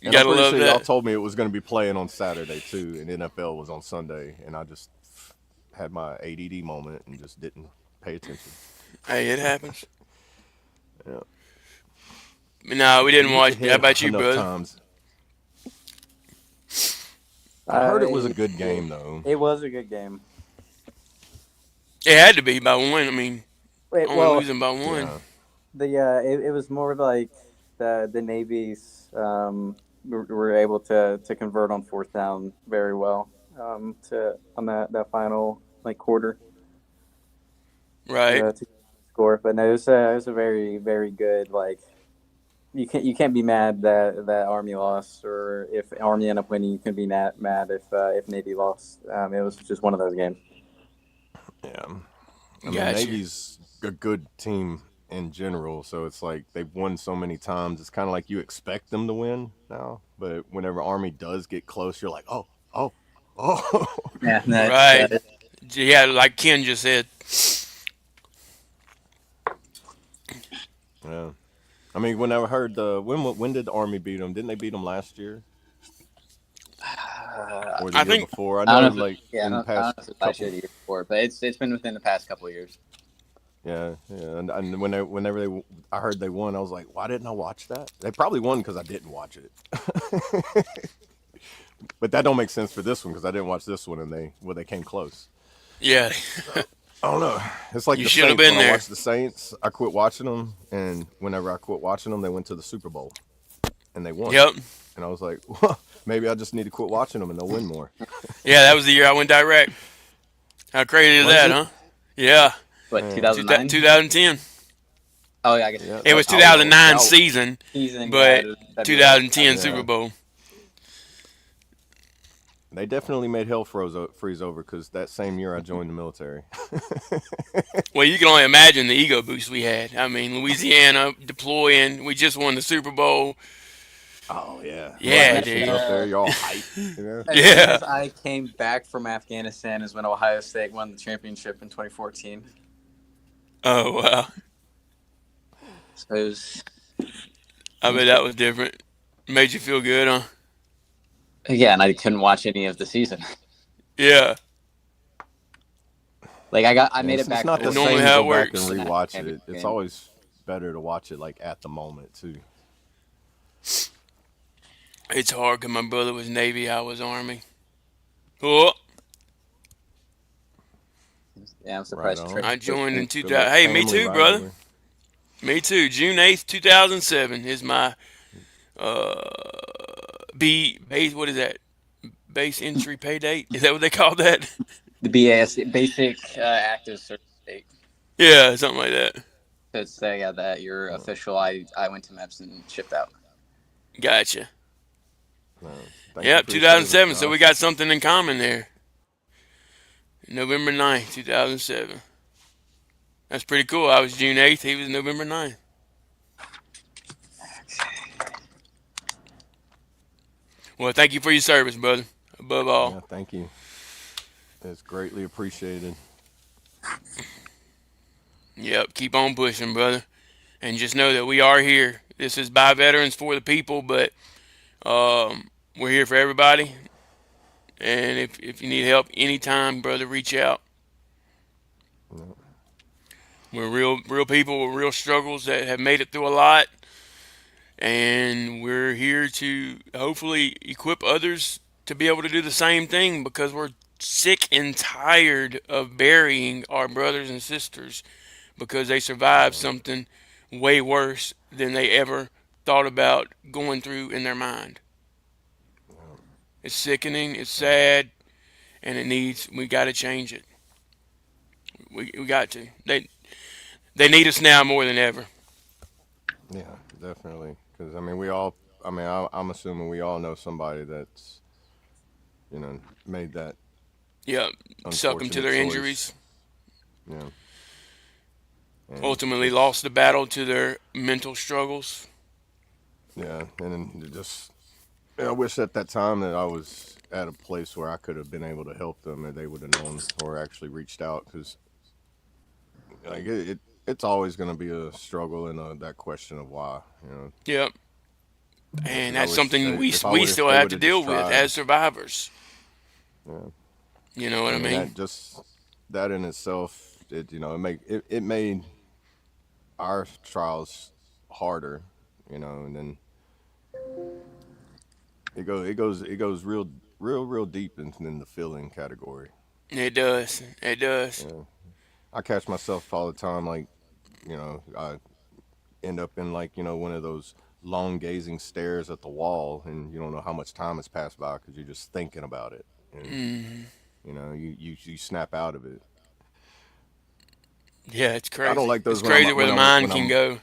you And I'm gotta pretty love sure y'all that. told me it was going to be playing on Saturday too, and NFL was on Sunday, and I just had my ADD moment and just didn't pay attention. Hey, it happens. Yeah, No, we you didn't hit the watch it. How head about you, enough brother? times. I heard it was a I good game though. it was a good game. It had to be by one. I mean, Wait, only well, losing by one. Yeah, it was more like the Navy's were able to convert on fourth down very well to on that final like quarter Right. to score. But no, it was a very very good like you can't be mad that Army lost, or if Army end up winning, you can be mad if Navy lost. It was just one of those games. yeah. I mean, Gotcha. Navy's a good team in general, so it's like they've won so many times. It's kind of like you expect them to win now, but whenever Army does get close, you're like, oh, oh, oh. Yeah, Right. Yeah, like Ken just said. Yeah. I mean, when I heard the when did the Army beat them? Didn't they beat them last year or the I year think before? I I know, don't know. like Yeah, in the I don't past know if it's last year or couple. the year before, but it's been within the past couple of years. Yeah, yeah. And whenever I heard they won, I was like, why didn't I watch that? They probably won because I didn't watch it. But that don't make sense for this one because I didn't watch this one and they came close. yeah, So I don't know. It's like you the should have Saints. been When I there. watched the Saints, I quit watching them, and whenever I quit watching them, they went to the Super Bowl and they won. Yep. And I was like, well, maybe I just need to quit watching them and they'll win more. Yeah, that was the year I went direct. How crazy is Was that, it? huh? Yeah. What, Man, 2009? 2010. Oh yeah, I guess yeah. It was I was 2009 out. season, season. Yeah, but it was February 2010 2010. Super Yeah, Bowl. they definitely made hell freeze over because that same year I joined the military. Well, you can only imagine the ego boost we had. I mean, Louisiana deploying. We just won the Super Bowl. Oh yeah, Yeah, motivation's dude. up there. You're all hype. You know. As soon Yeah. as I came back from Afghanistan is when Ohio State won the championship in 2014. Oh wow. So I it was bet pretty. that was different. Made you feel good, huh? Yeah, and I couldn't watch any of the season. Yeah. Like I Yeah, made it it's back not the That's for normally same to how go it back and works. the national rewatch it. championship It's game. always better to watch it like at the moment too. It's hard because my brother was Navy, I was Army. Oh, Yeah, I'm Right surprised on. I Trey joined in Good little 2000. Hey, me family too, brother. rivalry. Me too. June 8th, 2007 is my uh B base. What is that? Base entry pay date? Is that what they call that? the BAS basic active service date. Yeah, something like that. So it's yeah that your Uh, official. I went to MEPS and shipped out. Gotcha. Thank you Yep, for your service, 2007. So we Josh. got something in common there. November 9th, 2007. That's pretty cool. I was June 8th. He was November 9th. Well, thank you for your service, brother. Above all. Yeah, thank you. It's greatly appreciated. Yep, keep on pushing, brother. And just know that we are here. This is by veterans for the people, but we're here for everybody. And if you need help anytime, brother, reach out. Yeah, We're real people with real struggles that have made it through a lot, and we're here to hopefully equip others to be able to do the same thing because we're sick and tired of burying our brothers and sisters because they survived yeah, something way worse than they ever thought about going through in their mind. yeah. It's sickening. It's sad, and We got to change it. We got to. They need us now more than ever. Yeah, definitely. Because I mean, we all. I mean, I'm assuming we all know somebody that's made that Yeah, succumb to unfortunate their choice. injuries. Yeah, and Ultimately, lost it's the battle to their mental struggles. yeah, and then it just I wish at that time that I was at a place where I could have been able to help them and they would have known or actually reached out because like it's always going to be a struggle and that question of why, Yep, and because I that's wish something we if still they have would to have just deal with tried. as survivors. Yeah. You know what I I mean mean? that just that in itself, it made our trials harder, and then it goes real deep in the feeling category. It does. It does. Yeah, I catch myself all the time, like I end up in like one of those long gazing stares at the wall, and you don't know how much time has passed by because you're just thinking about it, and you snap out of it. Yeah, it's I don't crazy. like It's those when I'm crazy where the mind when can I'm go.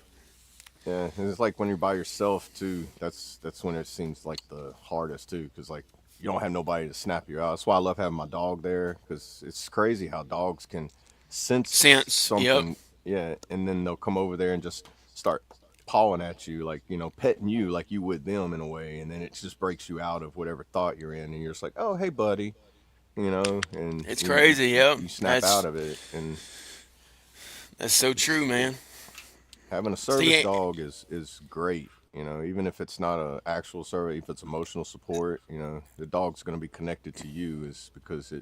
yeah, and it's like when you're by yourself too. That's when it seems like the hardest too, because like you don't have nobody to snap you out. That's why I love having my dog there, because it's crazy how dogs can sense Sense. Yep. something, yeah, and then they'll come over there and just start pawing at you, like petting you like you would them in a way, and then it just breaks you out of whatever thought you're in, and you're just like, oh hey buddy, and It's you you, crazy. you Yep. you snap out of it, and That's so it's true, man. having a service See, dog is great. Even if it's not a actual service, if it's emotional support, the dog's going to be connected to you is because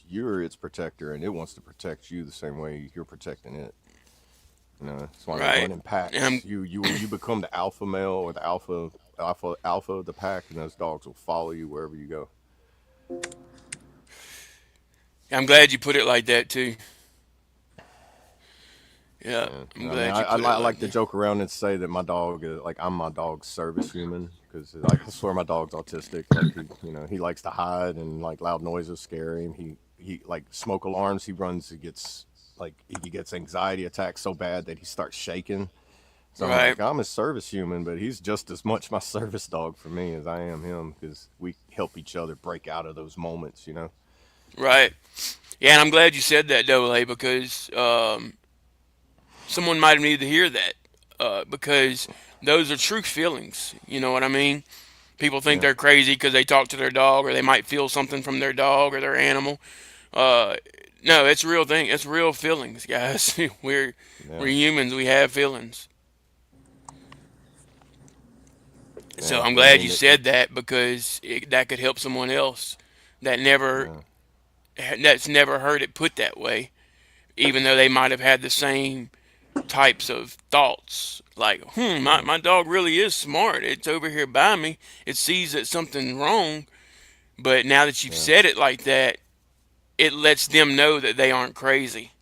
you're its protector and it wants to protect you the same way you're protecting it. That's why they right? run in And packs. You become the alpha male or the alpha of the pack, and those dogs will follow you wherever you go. I'm glad you put it like that too. Yeah, Yeah, I'm I mean, glad you put it I like like to that. joke around and say that my dog is like I'm my dog's service human because like I swear my dog's autistic. Like he likes to hide and like loud noises scare him. He like smoke alarms. He runs. He gets anxiety attacks so bad that he starts shaking. So I'm Right. like I'm his service human, but he's just as much my service dog for me as I am him because we help each other break out of those moments. Right. Yeah, and I'm glad you said that, Dole, because someone might have needed to hear that. Because those are true feelings. You know what I mean? People think Yeah, they're crazy because they talk to their dog, or they might feel something from their dog or their animal. Uh, no, it's a real thing. It's real feelings, guys. We're yeah, humans. We have feelings. So yeah. I'm I glad mean, you said that because that could help someone else that never yeah, that's never heard it put that way, even though they might have had the same types of thoughts. Like, yeah, my dog really is smart. It's over here by me. It sees that something's wrong. But now that you've yeah. said it like that, it lets them know that they aren't crazy.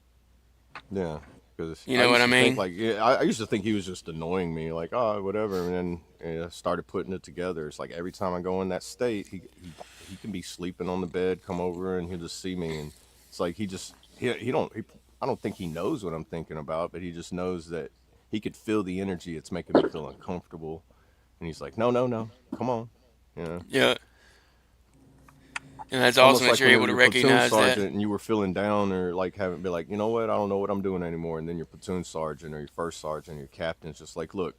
Yeah, because You I know what used I to think mean? like I used to think he was just annoying me, like oh whatever, and then started putting it together. It's like every time I go in that state, he can be sleeping on the bed, come over, and he'll just see me, and it's like he don't I don't think he knows what I'm thinking about, but he just knows that he could feel the energy. It's making me feel uncomfortable, and he's like, no, no, no, come on, you know. Yeah. And that's It's awesome almost that like you're whenever able to your platoon recognize that. sergeant and you were feeling down or like haven't been like, you know what, I don't know what I'm doing anymore. And then your platoon sergeant or your first sergeant, or your captain's just like, look,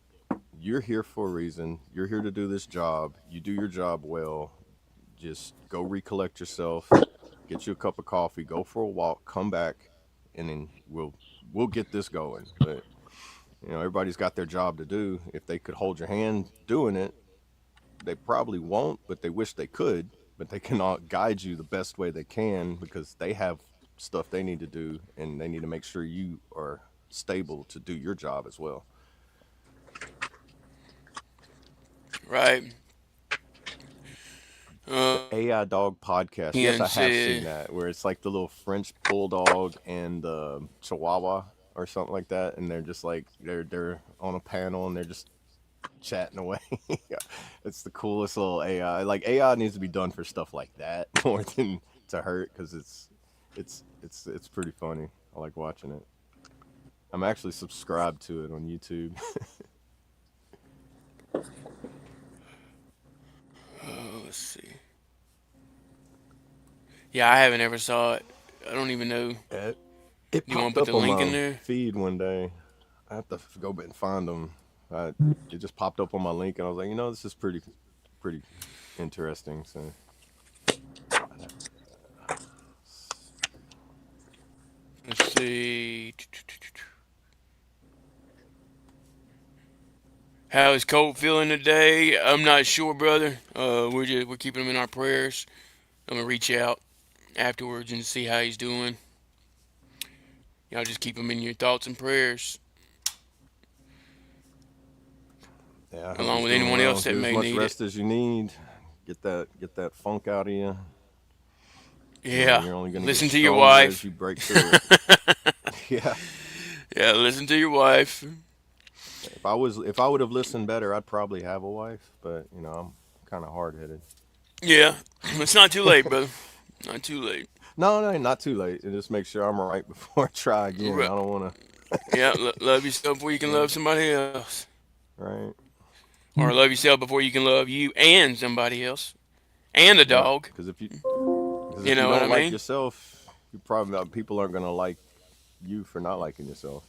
you're here for a reason. You're here to do this job. You do your job well. Just go recollect yourself, get you a cup of coffee, go for a walk, come back, and then we'll get this going. But everybody's got their job to do. If they could hold your hand doing it, they probably won't, but they wish they could. But they cannot guide you the best way they can because they have stuff they need to do and they need to make sure you are stable to do your job as well. Right. The AI Dog podcast. Yes, I And have seen that where it's like the little French bulldog and the Chihuahua or something like that, and they're just like they're on a panel and they're just chatting away. It's the coolest little AI. Like AI needs to be done for stuff like that more than to hurt because it's pretty funny. I like watching it. I'm actually subscribed to it on YouTube. Oh, let's see. Yeah, I haven't ever saw it. I don't even know. it, it Do you want popped to put up the on link in my there? feed one day. I have to go back and find them. It just popped up on my link, and I was like, this is pretty interesting. So I'd have Let's see. How is Colt feeling today? I'm not sure, brother. We're keeping him in our prayers. I'm gonna reach out afterwards and see how he's doing. Y'all just keep him in your thoughts and prayers, yeah, I hope along he's with doing anyone well. else that Get as may much need it. rest as you need. Get that funk out of you. Yeah, You're only gonna get listen to your stronger as wife. you break through it. Yeah. Yeah, listen to your wife. If I would have listened better, I'd probably have a wife. But I'm kind of hard headed. Yeah, it's not too late, brother. Not too late. No, no, not too late. And just make sure I'm right before I try again. Right. I don't want Yeah, love yourself before you can to. love somebody else, Right. or love yourself before you can love you and somebody else, and a Yep. dog. Because You if you know what I don't like mean? yourself, you probably people aren't gonna like you for not liking yourself.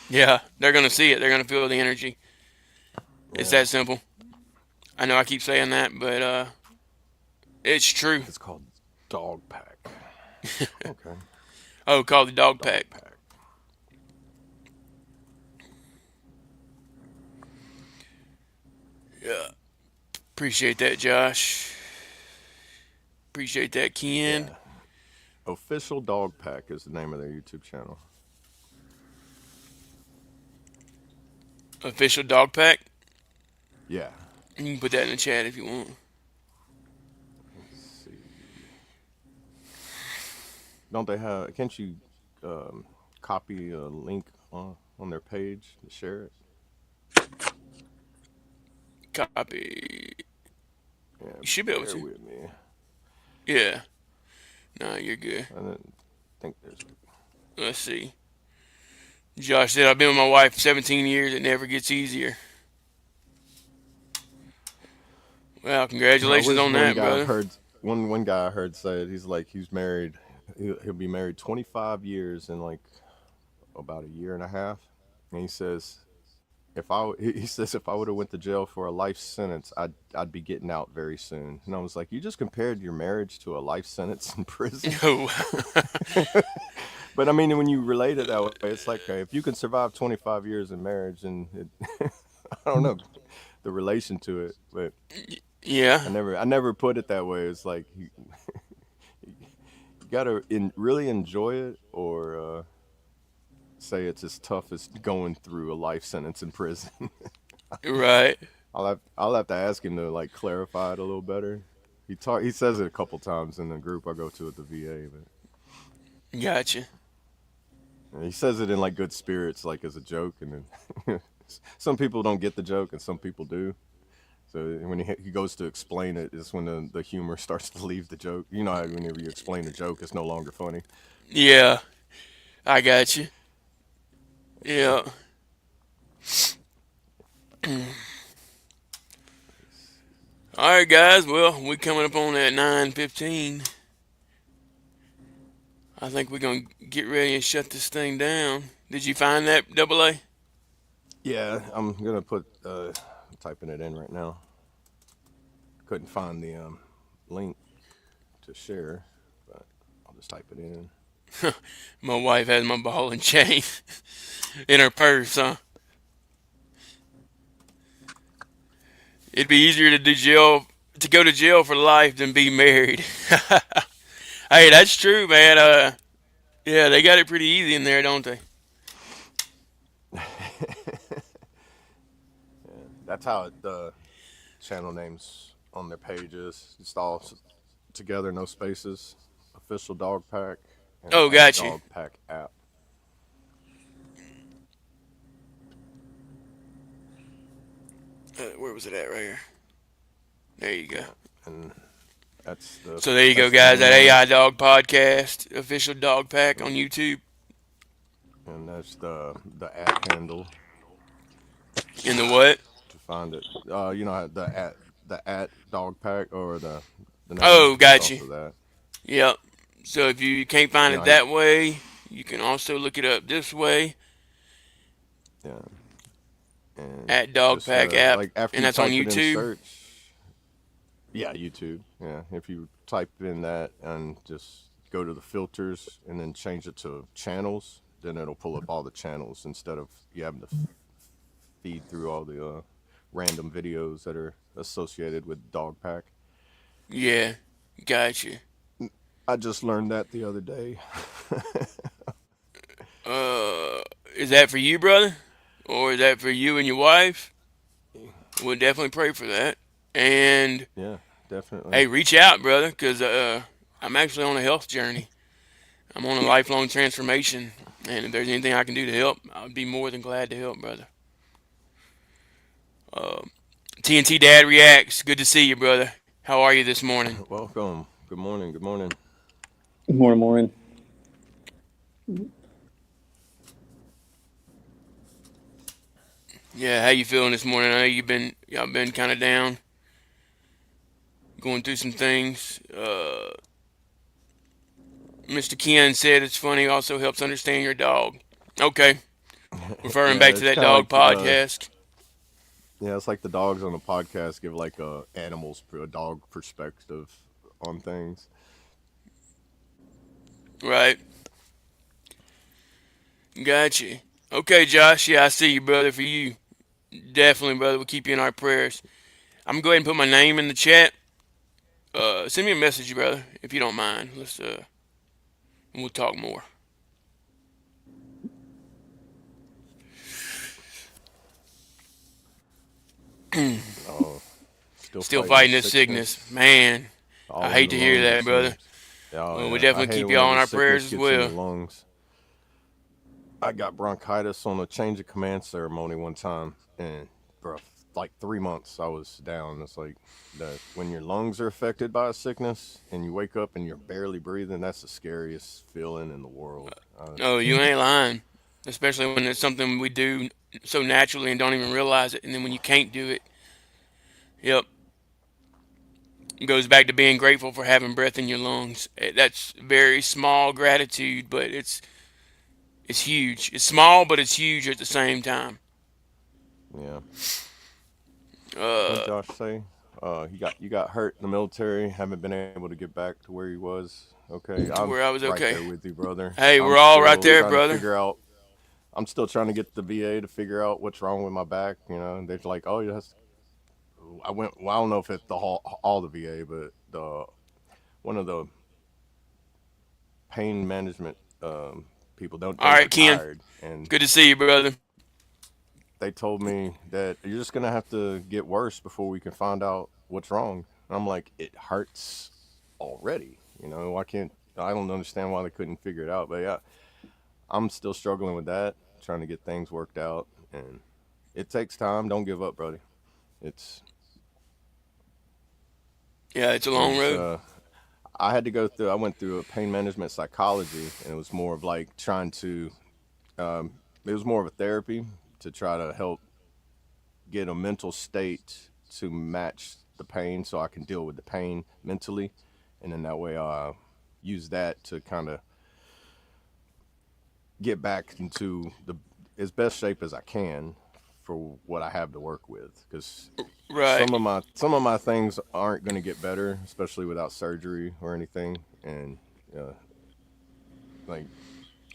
Yeah, they're gonna see it. They're gonna feel the energy. It's Yeah. that simple. I know I keep saying that, but it's true. It's called dog pack. Okay. Oh, call the dog Dog pack. pack. Yeah, appreciate that, Josh. Appreciate that, Ken. Yeah. Official Dog Pack is the name of their YouTube channel. Official dog pack. Yeah. You can put that in the chat if you want. Let's see. Don't they have? Can't you um, copy a link on their page to share it? Copy. Yeah. You should be able Bear to. with me. Yeah. Nah, you're good. I didn't think there's. Let's see. Josh said, I've been with my wife 17 years. It never gets easier. Well, I congratulations was on one that, guy I brother. heard one guy I heard say it. He's like he's married. He'll be married 25 years in like about a year and a half, and he says he says if I would have went to jail for a life sentence, I'd be getting out very soon. And I was like, you just compared your marriage to a life sentence in prison. Oh, But I mean, when you relate it that way, it's like if you can survive 25 years in marriage, and I don't know the relation to it, but yeah. I never put it that way. It's like you gotta really enjoy it, or say it's as tough as going through a life sentence in prison. Right. I'll have to ask him to like clarify it a little better. He says it a couple times in the group I go to at the VA, but Gotcha. he says it in like good spirits, like as a joke, and then some people don't get the joke and some people do. So when he goes to explain it, is when the humor starts to leave the joke. You know how whenever you explain a joke, it's no longer funny. Yeah. I got you. Yeah. All right, guys. Well, we coming up on that 9:15. I think we're gonna get ready and shut this thing down. Did you find that double A? Yeah, I'm gonna put I'm typing it in right now. Couldn't find the link to share, but I'll just type it in. My wife has my ball and chain in her purse, huh? It'd be easier to go to jail for life than be married. Hey, that's true, man. Yeah, they got it pretty easy in there, don't they? That's how the channel names on their pages. Just all together, no spaces. Official Dog Pack and Oh, at got you. Dog Pack app. Where was it at? Right here. There you go. Yeah, and So there you go, that's the guys. name That of it, AI Dog Podcast, official dog pack on YouTube, and that's the at handle in the what? to find it. The at dog pack or the name. Oh, It's got you. also that. Yep. So if you can't find You it know, that way, you can also look it up this way yeah, and at Dog just Pack app, like after and you that's on type it in YouTube. search, yeah, YouTube. Yeah, if you type in that and just go to the filters and then change it to channels, then it'll pull up all the channels instead of you having to feed through all the random videos that are associated with dog pack. Yeah, got you. I just learned that the other day. Uh, is that for you, brother, or is that for you and your wife? We'll definitely pray for that. And Yeah, definitely. hey, reach out, brother, because I'm actually on a health journey. I'm on a lifelong transformation, and if there's anything I can do to help, I'd be more than glad to help, brother. Uh, TNT Dad reacts. Good to see you, brother. How are you this morning? Welcome. Good morning. Good morning. Morning, morning. Yeah, how you feeling this morning? I know y'all been kind of down, going through some things. Mr. Ken said it's funny. Also helps understand your dog. Okay, referring Yeah, back to it's that kind of dog like podcast. yeah, it's like the dogs on the podcast give like a dog perspective on things. Right. Gotcha. Okay, Josh. Yeah, I see you, brother. For you, definitely, brother. We'll keep you in our prayers. I'm gonna go ahead and put my name in the chat. Send me a message, brother, if you don't mind. We'll talk more. Oh, still Still fighting the fighting this sickness, sickness, man. I all in hate the to hear lungs. It that, brother. seems. Oh Well, we yeah, I definitely hate it keep y'all in whenever our prayers sickness as gets in your well. lungs. I got bronchitis on a change of command ceremony one time, and bro, like 3 months I was down. It's like that when your lungs are affected by a sickness and you wake up and you're barely breathing. That's the scariest feeling in the world. Oh, you ain't lying. Especially when it's something we do so naturally and don't even realize it. And then when you can't do it, yep, it goes back to being grateful for having breath in your lungs. That's very small gratitude, but it's huge. It's small, but it's huge at the same time. Yeah. What Uh, Josh say? You got hurt in the military. Haven't been able to get back to where he was. Okay, to I'm where I was right okay. there with you, brother. Hey, I'm we're all right still there, trying to brother. figure out. I'm still trying to get the VA to figure out what's wrong with my back. You know, they're like, oh, yes. I went. Well, I don't know if it's the whole all the VA, but the one of the pain management people. Don't All they right, Ken. retired, and Good to see you, brother. they told me that you're just gonna have to get worse before we can find out what's wrong. And I'm like, it hurts already. You know, why can't I don't understand why they couldn't figure it out. But yeah, I'm still struggling with that, trying to get things worked out, and it takes time. Don't give up, buddy. It's Yeah, it's a long it's road. I had to go through. I went through a pain management psychology, and it was more of like trying to. It was more of a therapy to try to help get a mental state to match the pain, so I can deal with the pain mentally, and then that way I use that to kind of get back into the as best shape as I can for what I have to work with. Because Right. some of my things aren't going to get better, especially without surgery or anything, and uh, like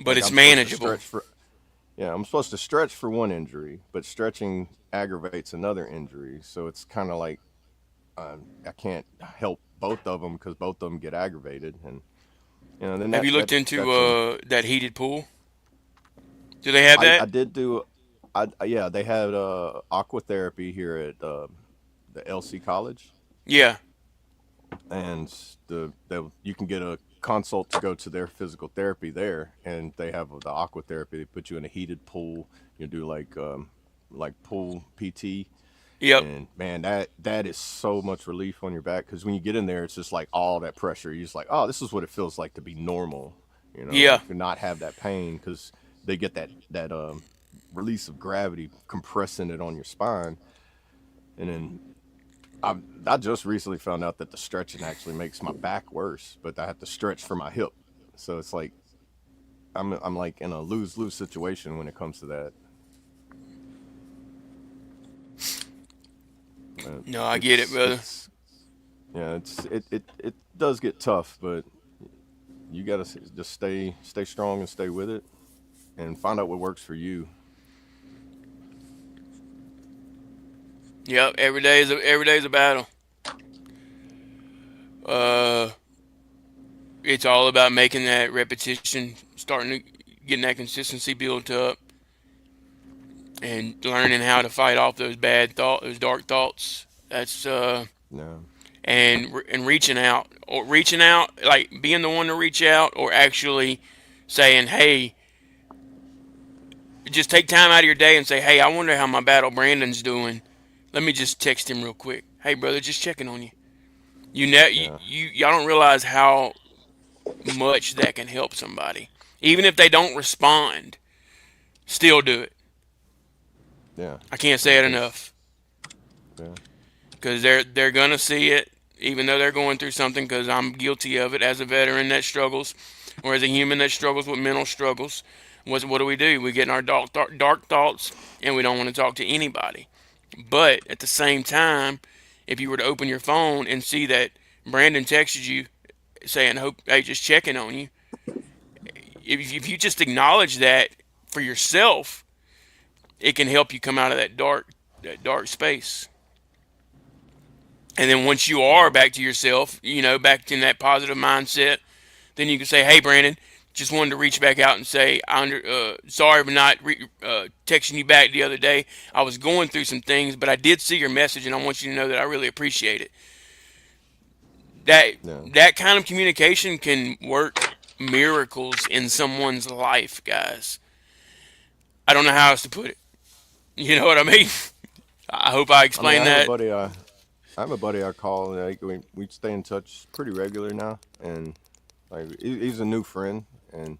But it's I'm supposed to manageable. stretch for yeah, I'm supposed to stretch for one injury, but stretching aggravates another injury. So it's kind of like I can't help both of them because both of them get aggravated, and then Have you looked into that can that heated pool? Do they have I that? did do yeah, they had aqua therapy here at the LC College, Yeah. and you can get a consult to go to their physical therapy there, and they have the aqua therapy. They put you in a heated pool. You do like pool PT, Yep. And man, that is so much relief on your back because when you get in there, it's just like all that pressure. You're just like, oh, this is what it feels like to be normal, Yeah. like to not have that pain because they get that release of gravity compressing it on your spine, and then I just recently found out that the stretching actually makes my back worse, but I have to stretch for my hip, so it's like I'm like in a lose lose situation when it comes to that. But No, I get it, it's brother. it's yeah, it does get tough, but you gotta just stay strong and stay with it, and find out what works for you. Yep. Every day is a battle. Uh, it's all about making that repetition, starting to getting that consistency built up, and learning how to fight off those bad thoughts, those dark thoughts. That's No, and reaching out, or reaching out, like being the one to reach out, or actually saying, "Hey, just take time out of your day and say, hey, I wonder how my battle Brandon's doing. Let me just text him real quick. Hey, brother, just checking on you. yeah, Y'all don't realize how much that can help somebody. Even if they don't respond, still do it. yeah, I can't say it because enough yeah, because they're gonna see it, even though they're going through something. Because I'm guilty of it as a veteran that struggles, or as a human that struggles with mental struggles. What do? We get in our dark thoughts, and we don't want to talk to anybody. But at the same time, if you were to open your phone and see that Brandon texted you saying, "Hope, hey, just checking on you," if you just acknowledge that for yourself, it can help you come out of that dark space. And then once you are yeah, back to yourself, back in that positive mindset, then you can say, "Hey, Brandon, just wanted to reach back out and say, sorry for not texting you back the other day. I was going through some things, but I did see your message, and I want you to know that I really appreciate it." That yeah. that kind of communication can work miracles in someone's life, guys. I don't know how else to put it. You know what I mean? I hope I I mean, explained that. I have a buddy I call. Like we stay in touch pretty regular now, and like he's a new friend, and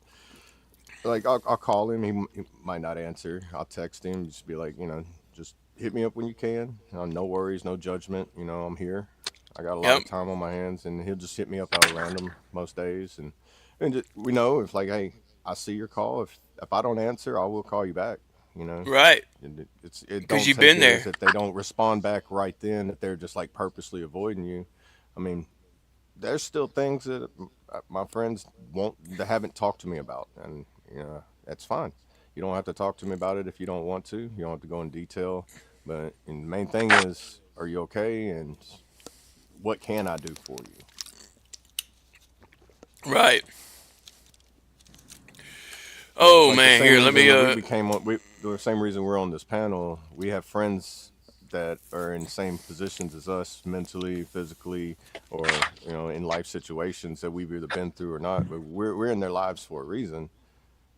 like I'll call him. He might not answer. I'll text him. Just be like, just hit me up when you can. No worries, no judgment. I'm here. I got a lot Yep. of time on my hands, and he'll just hit me up out of random most days, and just, we know if like, hey, I see your call. If I don't answer, I will call you back. You know, Right. and it Because don't you've take been it as there. if they don't respond back right then, that they're just like purposely avoiding you. I mean, there's still things that my friends won't that haven't talked to me about, and that's fine. You don't have to talk to me about it if you don't want to. You don't have to go in detail, but and the main thing is, are you okay, and what can I do for you? Right. Because Oh like the man, same here, let reason me that we became on, we the same reason we're on this panel. We have friends that are in the same positions as us, mentally, physically, or in life situations that we've either been through or not. But we're in their lives for a reason.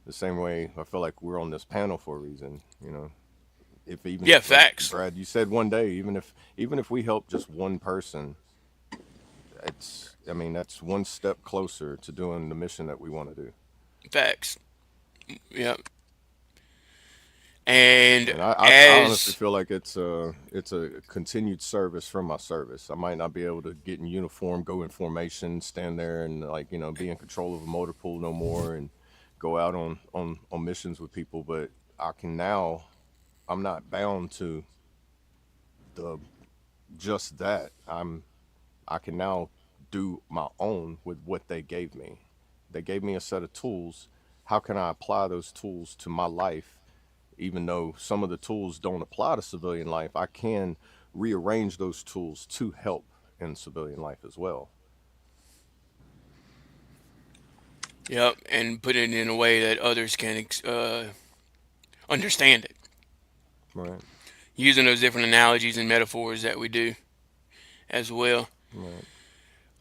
The same way I feel like we're on this panel for a reason. If even Yeah, if like facts. Brad, you said one day, even if we help just one person, it's I mean that's one step closer to doing the mission that we want to do. Facts. Yep. And And I honestly as feel like it's a continued service from my service. I might not be able to get in uniform, go in formation, stand there and like be in control of a motor pool no more, and go out on missions with people. But I can now. I'm not bound to the just that. I can now do my own with what they gave me. They gave me a set of tools. How can I apply those tools to my life? Even though some of the tools don't apply to civilian life, I can rearrange those tools to help in civilian life as well. yep, and put it in a way that others can understand it, Right. using those different analogies and metaphors that we do as well. Right.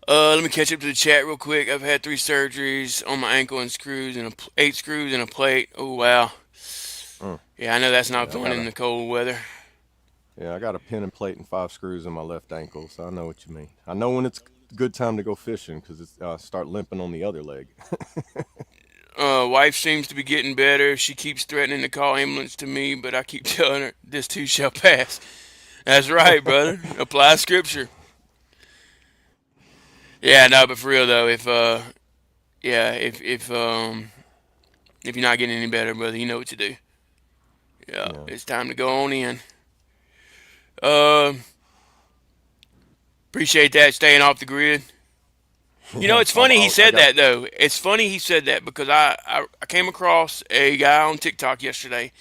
Let me catch up to the chat real quick. I've had 3 surgeries on my ankle and screws and 8 screws and a plate. Oh wow. Mm. Yeah, I know that's not Yeah, I fun got in a the cold weather. Yeah, I got a pin and plate and 5 screws in my left ankle, so I know what you mean. I know when it's good time to go fishing because it's start limping on the other leg. Wife seems to be getting better. She keeps threatening to call ambulance to me, but I keep telling her this too shall pass. That's right, brother. Apply scripture. Yeah, no, but for real though, yeah, if you're not getting any better, brother, you know what to do. Yeah, Yeah. it's time to go on in. Uh, Appreciate that staying off the grid. You know, Yeah. it's funny he I said got. that though. It's funny he said that because I came across a guy on TikTok yesterday,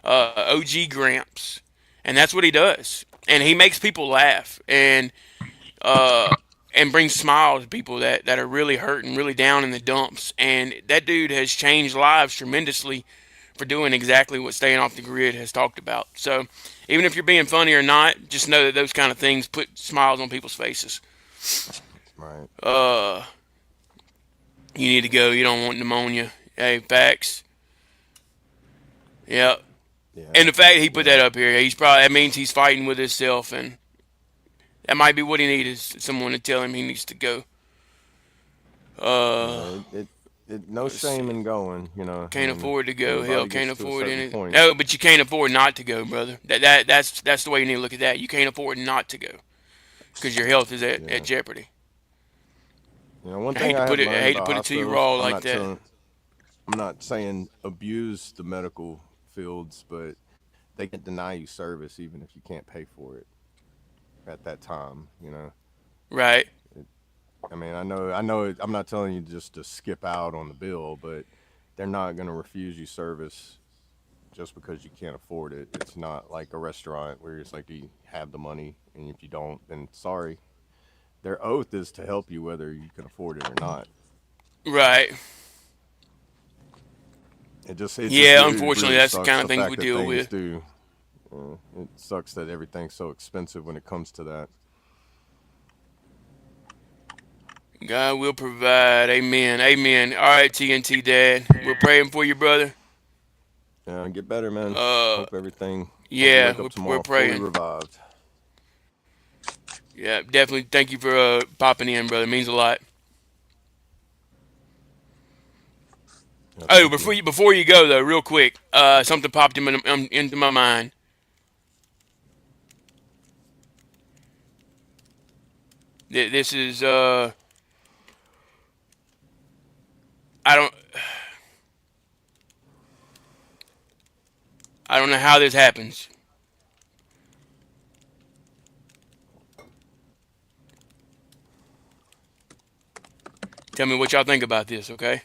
OG Gramps, and that's what he does. And he makes people laugh uh, and brings smiles to people that are really hurting, really down in the dumps. And that dude has changed lives tremendously for doing exactly what Staying Off the Grid has talked about. So even if you're being funny or not, just know that those kind of things put smiles on people's faces. Right. Uh, you need to go. You don't want pneumonia. Hey, facts. Yeah. Yeah. And the fact he put Yeah. that up here, that means he's fighting with himself, and that might be what he needs is someone to tell him he needs to go. Uh, Yeah. No let's shame see. in going. I Can't mean, afford to go. Hell, everybody can't gets to a afford certain any. point. No, but you can't afford not to go, brother. That's the way you need to look at that. You can't afford not to go because your health is at Yeah. jeopardy. One I thing hate to I put have it. I learned hate to about put it to you raw hospitals, like that. I'm not saying abuse the medical fields, but they can deny you service even if you can't pay for it at that time. Right. I mean, I'm not telling you just to skip out on the bill, but they're not going to refuse you service just because you can't afford it. It's not like a restaurant where it's like you have the money, and if you don't, then sorry. Their oath is to help you whether you can afford it or not. Right. It Yeah. really, Unfortunately, really that's the sucks kind of the things we fact that deal things with. do. It sucks that everything's so expensive when it comes to that. God will provide. Amen. Amen. All right, TNT Dad. We're praying for you, brother. Yeah, get better, man. Uh, Hope you yeah, wake up we're tomorrow fully praying. revived. Yeah, definitely. Thank you for popping in, brother. It means a lot. Yeah, Oh, thank you. before you go though, real quick, something popped into my mind. This is I don't I don't know how this happens. Tell me what y'all think about this, okay?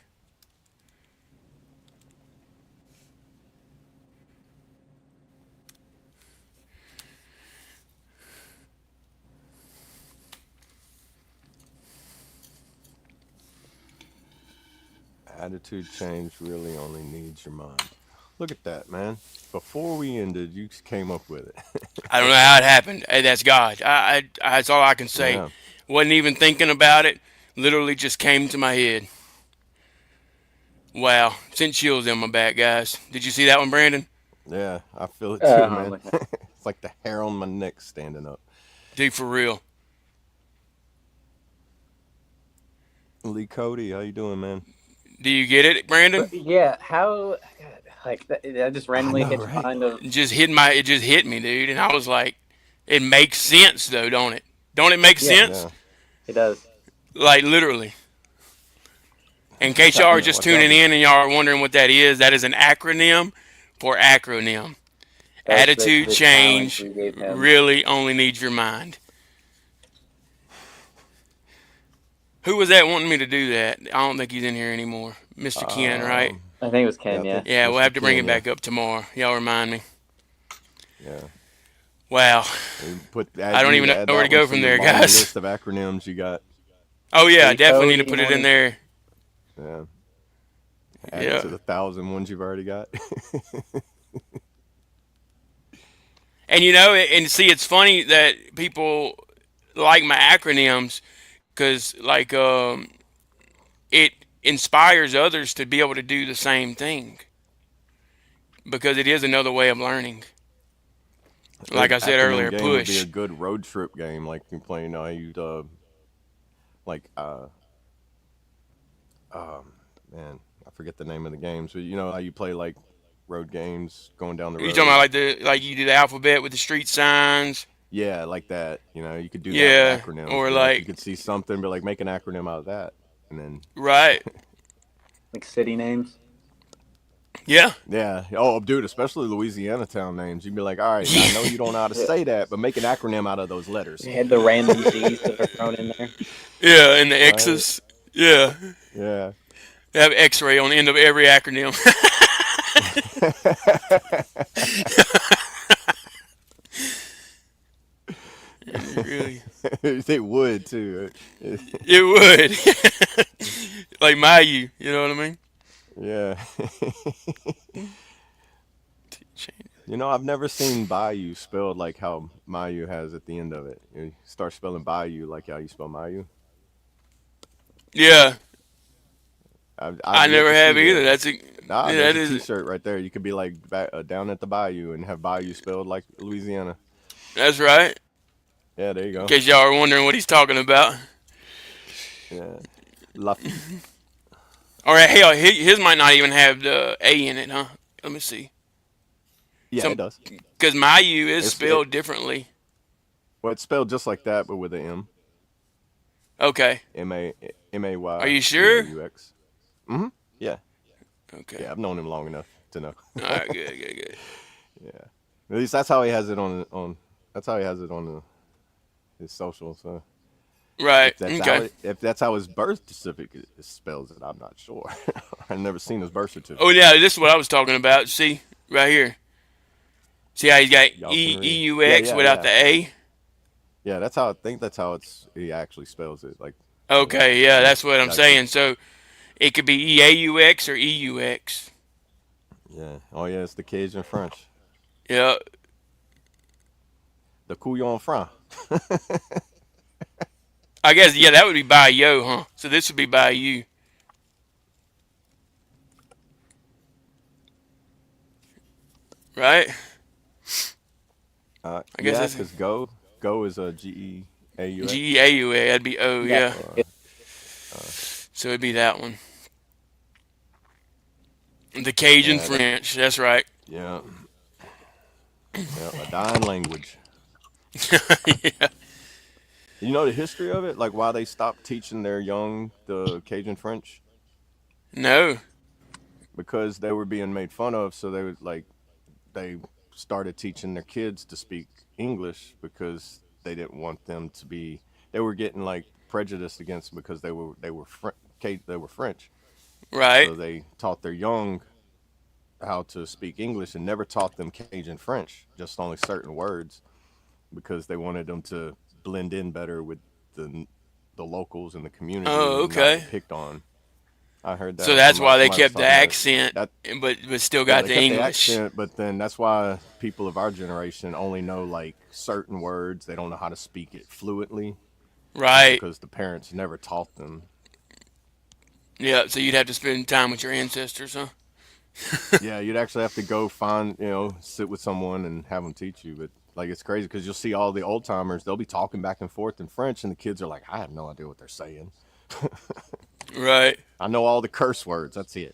Attitude change really only needs your mind. Look at that, man. Before we ended, you came up with I don't know it. how it happened. Hey, that's God. That's all I can say. Yeah. Wasn't even thinking about it. Literally just came to my head. Wow, sent chills down my back, guys. Did you see that one, Brandon? Yeah, I feel it too, I'm man. looking at It's like the hair on my neck standing up. Dude, for real. Lee Cody, how you doing, man? Do you get it, Brandon? But yeah, how like that just I randomly know, hit your right? mind of It just hit me, dude, and I was like, it makes sense though, don't it? Don't it make yeah, sense? Yeah. it does. Like literally. In case y'all are just Watch out. tuning in and y'all are wondering what that is an acronym for acronym. That's Attitude the challenge change we gave him. really only needs your mind. Who was that wanting me to do that? I don't think he's in here anymore. Mr. Ken, right? Um, I think it was yeah, Ken. I Yeah. think Yeah, we'll Mr. have to bring Ken, it yeah. back up tomorrow. Y'all remind me. Yeah. Wow. I You don't need even to know add where that to one go to from your there, long guys. list of acronyms you got. Oh yeah, I Lee definitely need to Cody put it in morning. there. Yeah. Add it Yeah. to the 1,000 ones you've already got. And and see, it's funny that people like my acronyms because, like, it inspires others to be able to do the same thing because it is another way of learning. Like I said Acronym earlier, game would be a push. good road trip game. Like you play, you know, you like um, man, I forget the name of the games, but you know how you play like road games going down the You talking about road. like you do the alphabet with the street signs? Yeah, like that. You know, you could do that with Yeah, acronyms. or Be like, you like could see something, but like make an acronym out of that, and then right. Like city names. Yeah, yeah. Oh, dude, especially Louisiana town names. You'd be like, all right, I know you don't know how to Yeah. say that, but make an acronym out of those letters. They had the random Z's that are thrown in there. yeah, and the Right? X's. Yeah, Yeah. they have X-ray on the end of every acronym. Really, They would too. it would. Like Mayu, you know what I mean? Yeah. You know, I've never seen Bayou spelled like how Mayu has at the end of it. You start spelling Bayou like how you spell Mayu. Yeah, I've I yet never to have see either. that. Nah, That there's a is T-shirt right there. You could be like back, down at the Bayou and have Bayou spelled like Louisiana. that's right. Yeah, there you In go. case y'all are wondering what he's talking about. Yeah, Luffy. Or hell, his might not even have the A in it, huh? Let me see. Yeah, it Some does. because Mayu is It's it. spelled differently. Well, it's spelled just like that, but with an M. Okay. Are you sure? Maymaux. Mm-hmm. Yeah, Okay. yeah. I've known him long enough to know. All right. Good. Good. Good. Yeah. At least that's how he has it on. That's how he has it on his social. So Right. Okay. if that's how his birth certificate spells it, I'm not sure. I've never seen his birth Oh certificate. yeah, this is what I was talking about. See right here. See how he's got Y'all can read. Yeah, EUX yeah, without yeah, the A. yeah. That's how I think. That's how he actually spells it. Like the Okay. Yeah, the that's what I'm guy keep. saying. So it could be EAUX or EUX. Yeah. Oh yeah, it's the Cajun French, Yeah. the Couillon Franc. I guess yeah, that would be by yo, huh? So this would be by you, right? I guess Yeah, that's because go is a GEAUX. GEAUA. That'd be O. Yeah. Yeah. Uh, uh, So it'd be that one. The Cajun yeah, French. That's right. yeah, yeah. A dying language. Yeah. You know the history of it, like why they stopped teaching their young the Cajun French No. because they were being made fun of. So they would like they started teaching their kids to speak English because they didn't want them to be. They were getting like prejudiced against because they were French. Right. So they taught their young how to speak English and never taught them Cajun French, just only certain words because they wanted them to blend in better with the the locals in the community Oh, and not okay. get picked on. I heard So that that's why they somebody was kept the talking about accent, that. but still Yeah, got they the kept the English. accent, but then that's why people of our generation only know like certain words. They don't know how to speak it fluently Right. because the parents never taught them. Yeah. So you'd have to spend time with your ancestors, huh? Yeah, you'd actually have to go find, sit with someone and have them teach you. But like, it's crazy because you'll see all the old timers, they'll be talking back and forth in French, and the kids are like, I have no idea what they're saying. Right. I know all the curse words. That's it.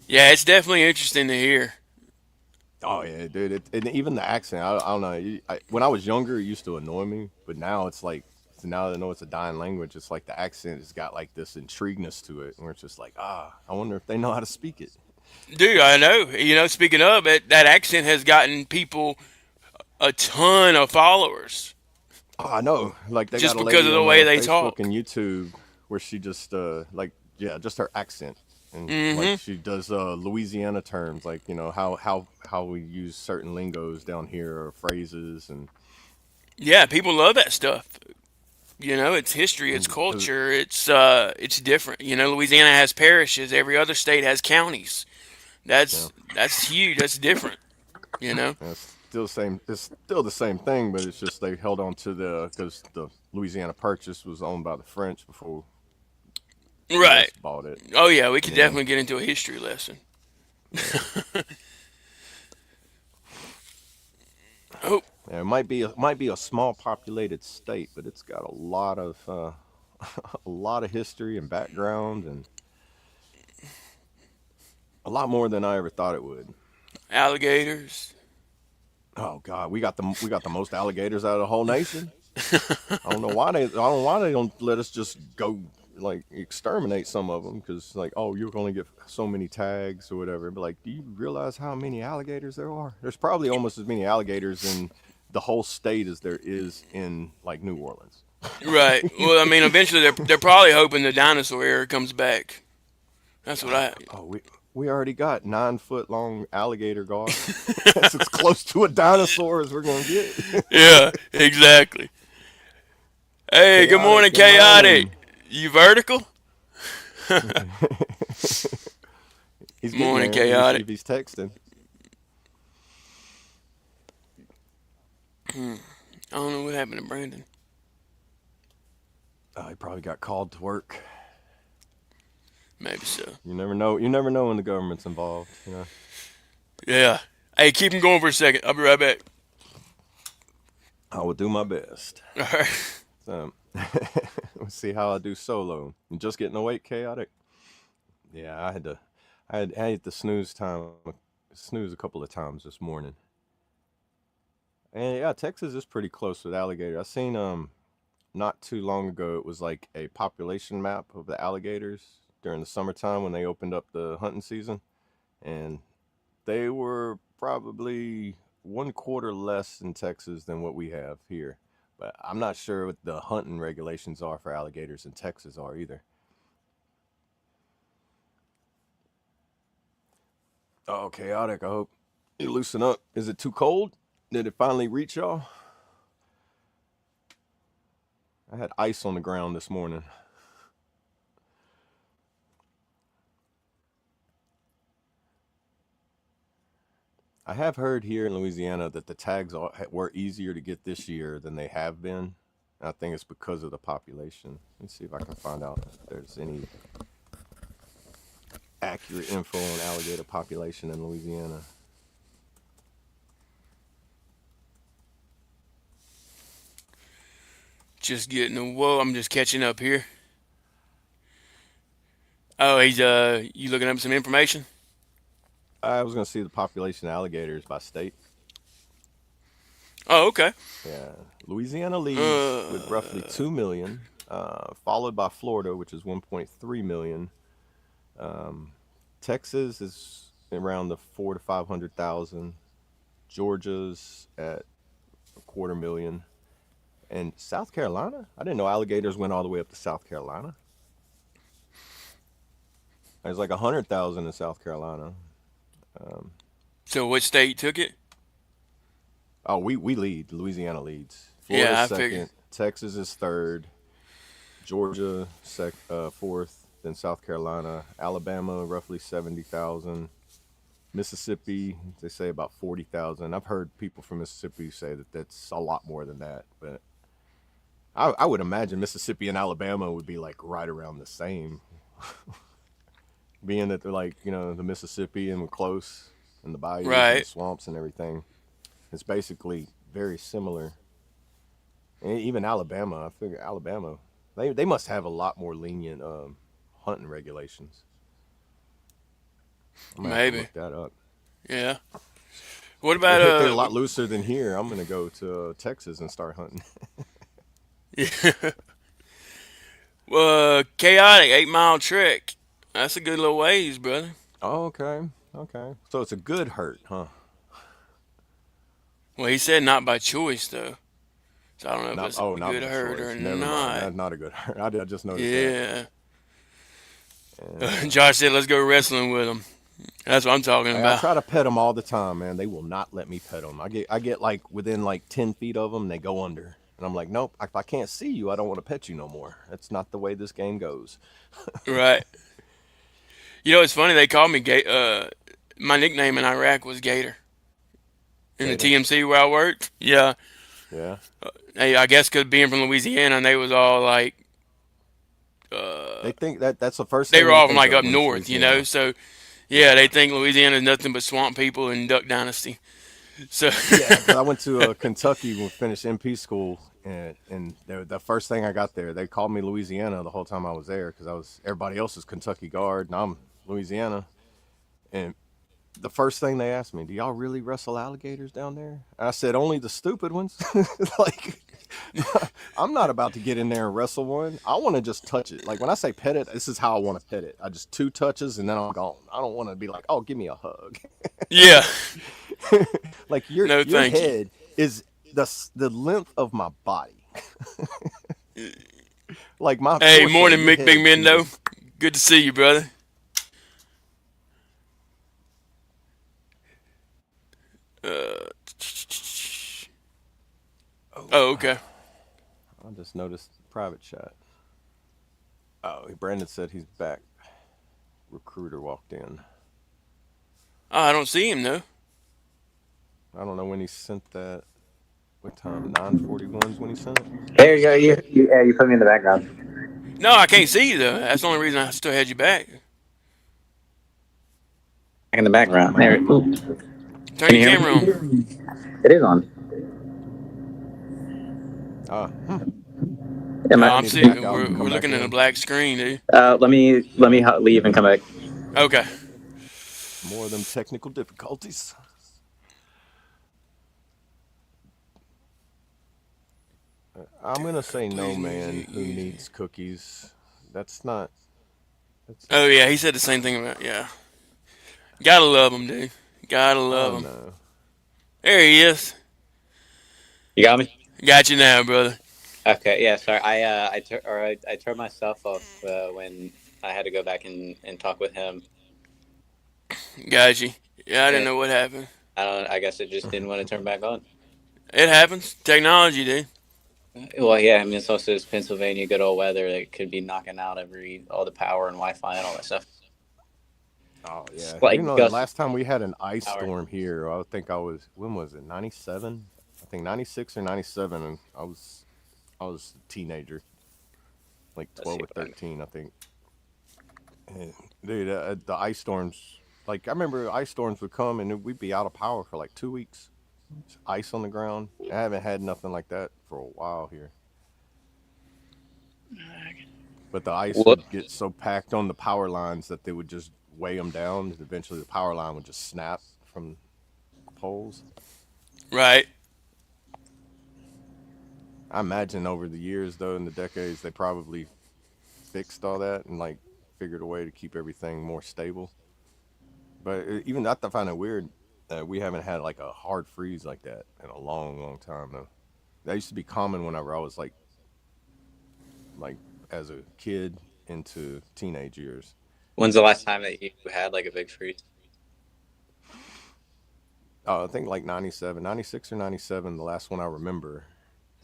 Yeah, it's definitely interesting to hear. Oh yeah, dude. And even the accent, I don't know. When I was younger, it used to annoy me, but now it's like, so now that I know it's a dying language, it's like the accent has got like this intrigueness to it, where it's just like, I wonder if they know how to speak it. Dude, I know. Speaking of it, that accent has gotten people a ton of followers Oh, I know. Like they got just a because lady of the on way they Facebook talk. and YouTube where she just like yeah, just her accent and like Mm-hmm. she does Louisiana terms, like how we use certain lingos down here or phrases Yeah, people love that stuff. It's history, it's and 'cause- culture, it's different. Louisiana has parishes, every other state has counties. yeah, That's huge. That's different. You know. yeah, it's still the same. It's still the same thing, but it's just they held on to the because the Louisiana Purchase was owned by the French before Right. U.S. bought it. Oh yeah, we could And then definitely get into a history lesson. Yeah. Oh, Yeah, it might be a small populated state, but it's got a lot of a lot of history and background, and a lot more than I ever thought it would. alligators. Oh God, we got the most alligators out of the whole nation. I don't know why they don't let us just go like exterminate some of them because like oh you're going to get so many tags or whatever. But like, do you realize how many alligators there are? There's probably almost as many alligators in the whole state as there is in like New Orleans. Right. Well, I mean, eventually they're probably hoping the dinosaur era comes back. That's what I. Oh, we already got 9 foot long alligator gar. That's as close to a dinosaur as we're gonna get. Yeah, exactly. Hey, good Chaotic, morning, good morning. chaotic. You vertical? He's getting Morning, there. Let me see chaotic. if he's texting. I don't know what happened to Brandon. He probably got called to work. Maybe so. You never know. You never know when the government's involved. You know. Yeah. Hey, keep him going for a second. I'll be right back. I will do my best. All right. So, let's see how I do solo. You just getting awake, chaotic? Yeah, I had to snooze a couple of times this morning. And yeah, Texas is pretty close with alligator. I seen not too long ago it was like a population map of the alligators during the summertime when they opened up the hunting season, and they were probably 1/4 less in Texas than what we have here. But I'm not sure what the hunting regulations are for alligators in Texas are either. Oh, chaotic. I hope you loosen up. Is it too cold? Did it finally reach y'all? I had ice on the ground this morning. I have heard here in Louisiana that the tags were easier to get this year than they have been. I think it's because of the population. Let's see if I can find out if there's any accurate info on alligator population in Louisiana. Just getting a whoa. I'm just catching up here. Oh, he's you looking up some information? I was going to see the population of alligators by state. Oh, okay. Yeah, Louisiana leads with roughly Uh, 2 million, followed by Florida, which is 1.3 million. Um, Texas is around the 4 to 500,000. Georgia's at 250,000. And South Carolina? I didn't know alligators went all the way up to South Carolina. There's like 100,000 in South Carolina. Um, so which state took it? oh, we lead. Louisiana leads. Florida's Yeah, I figured. second. Texas is third. Georgia fourth. Then South Carolina. Alabama roughly 70,000. Mississippi, they say about 40,000. I've heard people from Mississippi say that that's a lot more than that, but I would imagine Mississippi and Alabama would be like right around the same, being that they're like the Mississippi and we're close, and the bayous and the Right. swamps and everything. It's basically very similar. And even Alabama, I figure Alabama, they must have a lot more lenient hunting regulations. I'm gonna have to Maybe. look that up. Yeah. What about If they're a lot looser than here, I'm gonna go to Texas and start hunting. chaotic 8 mile trek? That's a good little ways, brother. Oh, okay, okay. So it's a good hurt, huh? Well, he said not by choice though, so I don't know if Not it's oh, a not good by hurt or choice. Never mind. not. That's not a good hurt. I just noticed that. Yeah. And Josh said, "Let's go wrestling with him." That's what I'm talking I about. try to pet them all the time, man. They will not let me pet them. I get like within like 10 feet of them, they go under, and I'm like, nope. If I can't see you, I don't want to pet you no more. That's not the way this game goes. Right. You know, it's funny. They called me my nickname in Iraq was Gator in the Gator. TMC where I worked. Yeah. Yeah. Hey, I guess because being from Louisiana, and they was all like, They think that that's the first they thing were they all from think like of up when it's north, you know. Louisiana. So Yeah, they think Louisiana is nothing but swamp people and Duck Dynasty. So, Yeah, because I went to Kentucky when we finished MP school, and the first thing I got there, they called me Louisiana the whole time I was there because I was everybody else is Kentucky Guard, and I'm Louisiana. And the first thing they asked me, "Do y'all really wrestle alligators down there?" I said, "Only the stupid ones." Like, I'm not about to get in there and wrestle one. I want to just touch it. Like when I say pet it, this is how I want to pet it. I just two touches and then I'm gone. I don't want to be like, "Oh, give me a hug." yeah, Like no, your thank you. head is the length of my body. Like my Hey, torso, morning, your Mick Big head can Mendo. just. Good to see you, brother. Uh, oh, Oh, okay. I just noticed private chat. Oh, Brandon said he's back. Recruiter walked in. Oh, I don't see him though. I don't know when he sent that. What time? 9:41's when he sent it. There you go. Yeah, you put me in the background. No, I can't see you though. That's the only reason I still had you back. Back in the I background. might There. be. Ooh. Turn Can your you hear camera on. me? It is on. Am No, I? Might I'm need to back seeing. out and We're come back looking at a in. black screen, dude. Let me leave and come back. Okay. More of them technical difficulties. I'm gonna say no, Please man. music. Who Yeah. needs cookies? That's not. That's Oh not yeah, he true. said the same thing about yeah. Gotta love him, dude. Gotta Oh love him. no. There he is. You got me. Got you now, brother. Okay. Yeah. Sorry. I turned myself off when I had to go back and talk with him. Got you. Yeah, I didn't And know what happened. I don't. I guess it just didn't want to turn back on. It happens. Technology, dude. Well, yeah. I mean, it's also this Pennsylvania good old weather that could be knocking out all the power and Wi-Fi and all that stuff. Oh It's yeah. You like know, the gust last time we had an ice power. storm here, I think I was. When was it? 97. I think 96 or 97, and I was a teenager, like Let's 12 see or what. 13, I think. And, dude, the ice storms. Like I remember, ice storms would come and we'd be out of power for like 2 weeks. Just ice on the ground. I haven't had nothing like that for a while here. But the ice What? would get so packed on the power lines that they would just weigh them down. And eventually, the power line would just snap from poles. Right. I imagine over the years, though, in the decades, they probably fixed all that and like figured a way to keep everything more stable. But even I find it weird that we haven't had like a hard freeze like that in a long, long time though. That used to be common whenever I was like as a kid into teenage years. When's the last time that you had like a big freeze? I think like 97, 96 or 97, the last one I remember.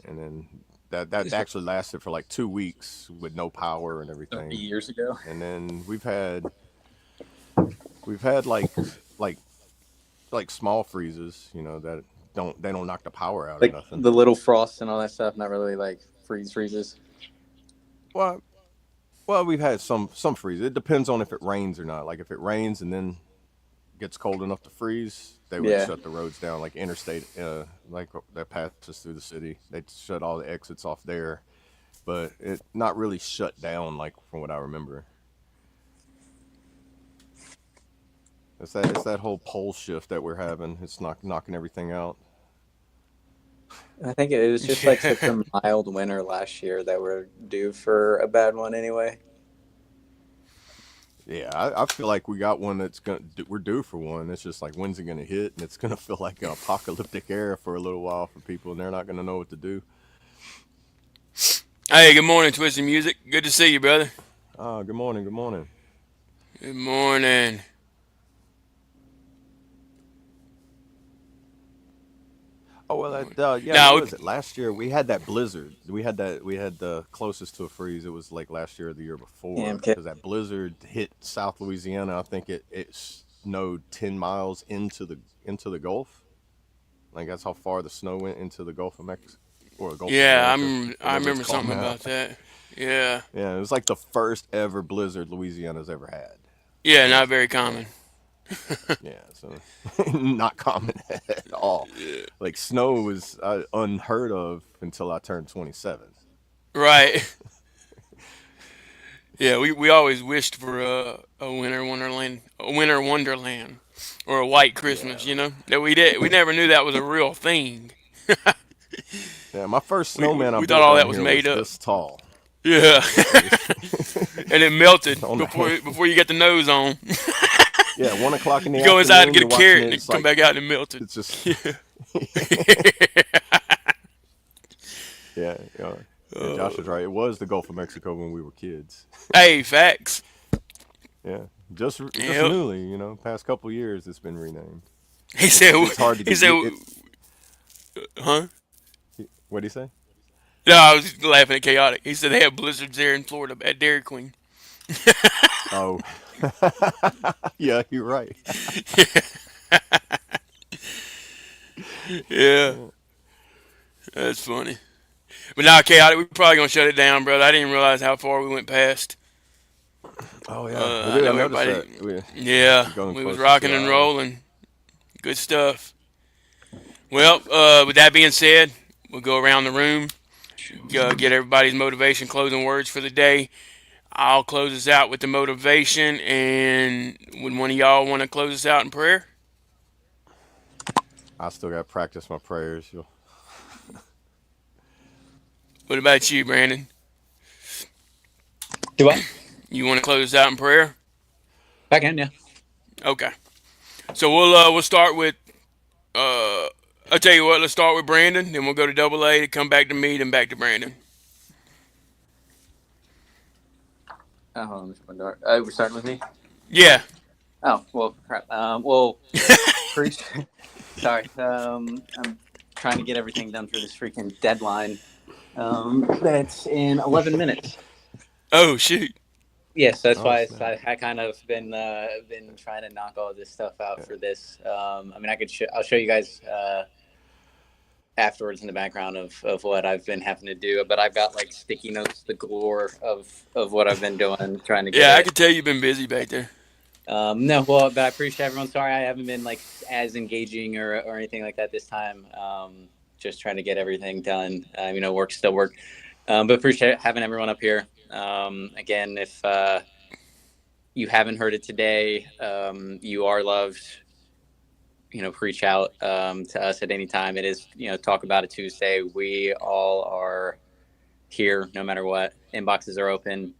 And then that This was actually lasted for like 2 weeks with no power and 30 everything. years ago. And then we've had like small freezes, that they don't knock the power out or Like nothing. the little frost and all that stuff, not really like freezes. Well, well, we've had some freeze. It depends on if it rains or not. Like if it rains and then gets cold enough to freeze, they would Yeah. shut the roads down. Like interstate, like that passes through the city, they'd shut all the exits off there. But it not really shut down like from what I remember. It's that whole pole shift that we're having. It's knocking everything out. I think it was just like such Yeah. a mild winter last year that we're due for a bad one anyway. Yeah, I feel like we got one that's we're due for one. It's just like when's it gonna hit, and it's gonna feel like an apocalyptic era for a little while for people, and they're not gonna know what to do. Hey, good morning, Twisted Music. Good to see you, brother. Good morning, good morning. Good morning. Oh well, yeah. What Now, was it? Last year we had that blizzard. We had the closest to a freeze. It was like last year or the year Yeah, before because that blizzard hit South Louisiana. I think it snowed 10 miles into the Gulf. Like that's how far the snow went into the Gulf of Mexico or the Gulf of yeah, America, I whatever it's remember called something now. about that. Yeah. Yeah, it was like the first ever blizzard Louisiana's ever had. Yeah, It not was very common. Yeah, so not common at all. Yeah. Like snow was unheard of until I turned 27. Right. Yeah, we always wished for a winter wonderland, or a white Christmas. Yeah, That we never knew that was a real thing. yeah. My first We, snowman I we thought built all that down was here made was up. this tall. Yeah, It was and it melted on before you get the nose on. yeah, 1 o'clock in You the go inside and afternoon. get You're a watching carrot, it. and it It's come like back out and it melted. it's just Yeah. yeah, yeah. Yeah, Josh is right. It was the Gulf of Mexico when we were kids. Hey, facts. Yeah, just Yep. newly, past couple years, it's been renamed. He said. It's hard to He get said. it. Huh? What do you say? No, I was laughing at chaotic. He said they have blizzards there in Florida at Dairy Queen. Oh, yeah, you're right. Yeah, Yeah. that's funny. But now, chaotic, we're probably gonna shut it down, brother. I didn't realize how far we went past. Oh yeah, I I did. I know noticed everybody. that we're Yeah, going we was close to rocking two and hours. rolling. Good stuff. Well, with that being said, we'll go around the room, get everybody's motivation closing words for the day. I'll close us out with the motivation, and would one of y'all want to close us out in prayer? I still got to practice my prayers. What about you, Brandon? Do what? You want to close us out in prayer? Back in, yeah. Okay. So we'll start with I'll tell you what. Let's start with Brandon, then we'll go to Double A, to come back to me, then back to Brandon. Oh, hold on, let me shut my door. We're starting with me. Yeah. Oh well, crap. Well, preach. Sorry. I'm trying to get everything done for this freaking deadline. That's in 11 minutes. Oh shoot. Yes, that's Oh why snap! I kind of been trying to knock all this stuff out for this. I mean, I'll show you guys afterwards in the background of what I've been having to do. But I've got like sticky notes, the galore of what I've been doing, trying to get Yeah, I it. could tell you've been busy back there. No, well, but I appreciate everyone. Sorry, I haven't been like as engaging or anything like that this time. Just trying to get everything done. Work still work. But appreciate having everyone up here. Again, if you haven't heard it today, you are loved. Reach out to us at any time. It is, Talk About It Tuesday. We all are here no matter what. Inboxes are open.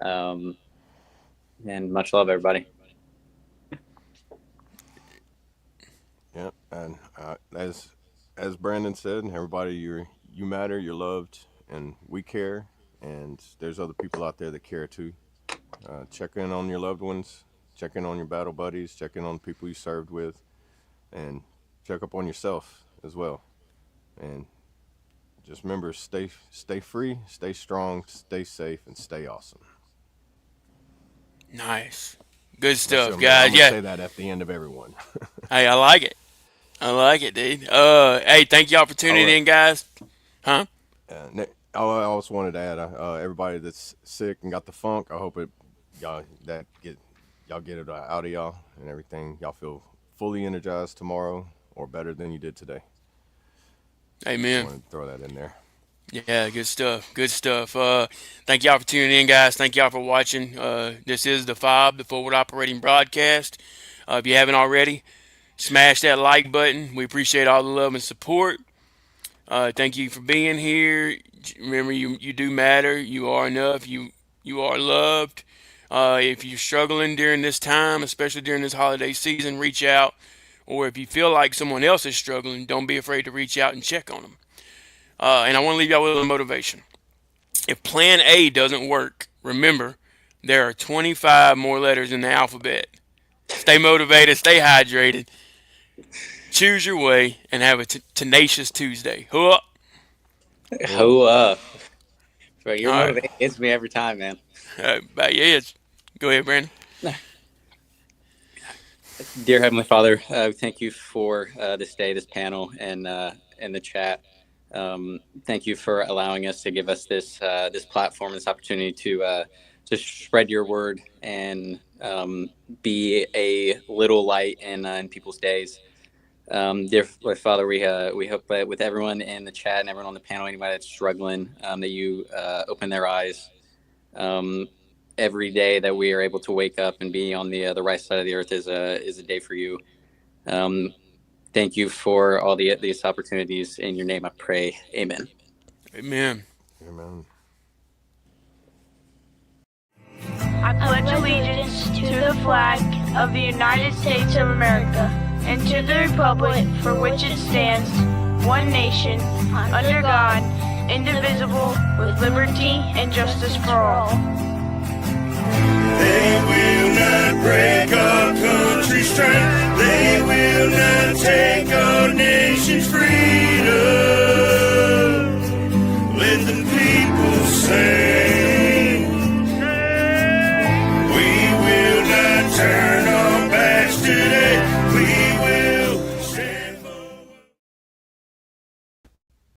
And much love, everybody. Yeah, and as Brandon said, everybody, you matter. You're loved, and we care. And there's other people out there that care too. Check in on your loved ones. Check in on your battle buddies. Check in on people you served with, and check up on yourself as well. And just remember, stay free, stay strong, stay safe, and stay awesome. Nice. Good That's stuff, I'm guys. gonna Yeah. say that at the end of everyone. Hey, I like it. I like it, dude. Hey, thank y'all for tuning Oh, in, guys. Huh? I also wanted to add, everybody that's sick and got the funk. I hope y'all get it out of y'all and everything. Y'all feel fully energized tomorrow or better than you did today. Just Amen. wanted to throw that in there. Yeah, good stuff. Good stuff. Thank y'all for tuning in, guys. Thank y'all for watching. This is the FOB, the Forward Operating Broadcast. If you haven't already, smash that like button. We appreciate all the love and support. Thank you for being here. Remember, you do matter. You are enough. You are loved. If you're struggling during this time, especially during this holiday season, reach out. Or if you feel like someone else is struggling, don't be afraid to reach out and check on them. And I want to leave y'all with a motivation. If Plan A doesn't work, remember there are 25 more letters in the alphabet. Stay motivated. Stay hydrated. Choose your way and have a tenacious Tuesday. Huh? Cool. Ho Bro, your All right. motivation gets me every time, man. Back your heads. Go ahead, Brandon. Dear Heavenly Father, thank you for this day, this panel, and the chat. Thank you for allowing us to give us this platform, this opportunity just spread your word and be a little light in people's days. Dear Father, we hope that with everyone in the chat and everyone on the panel, anybody that's struggling, that you open their eyes. Every day that we are able to wake up and be on the right side of the earth is a day for you. Thank you for all these opportunities. In your name I pray. Amen. Amen. Amen. I pledge allegiance to the flag of the United States of America and to the republic for which it stands, one nation, under God, indivisible, with liberty and justice for all. They will not break our country's strength. They will not take our nation's freedom.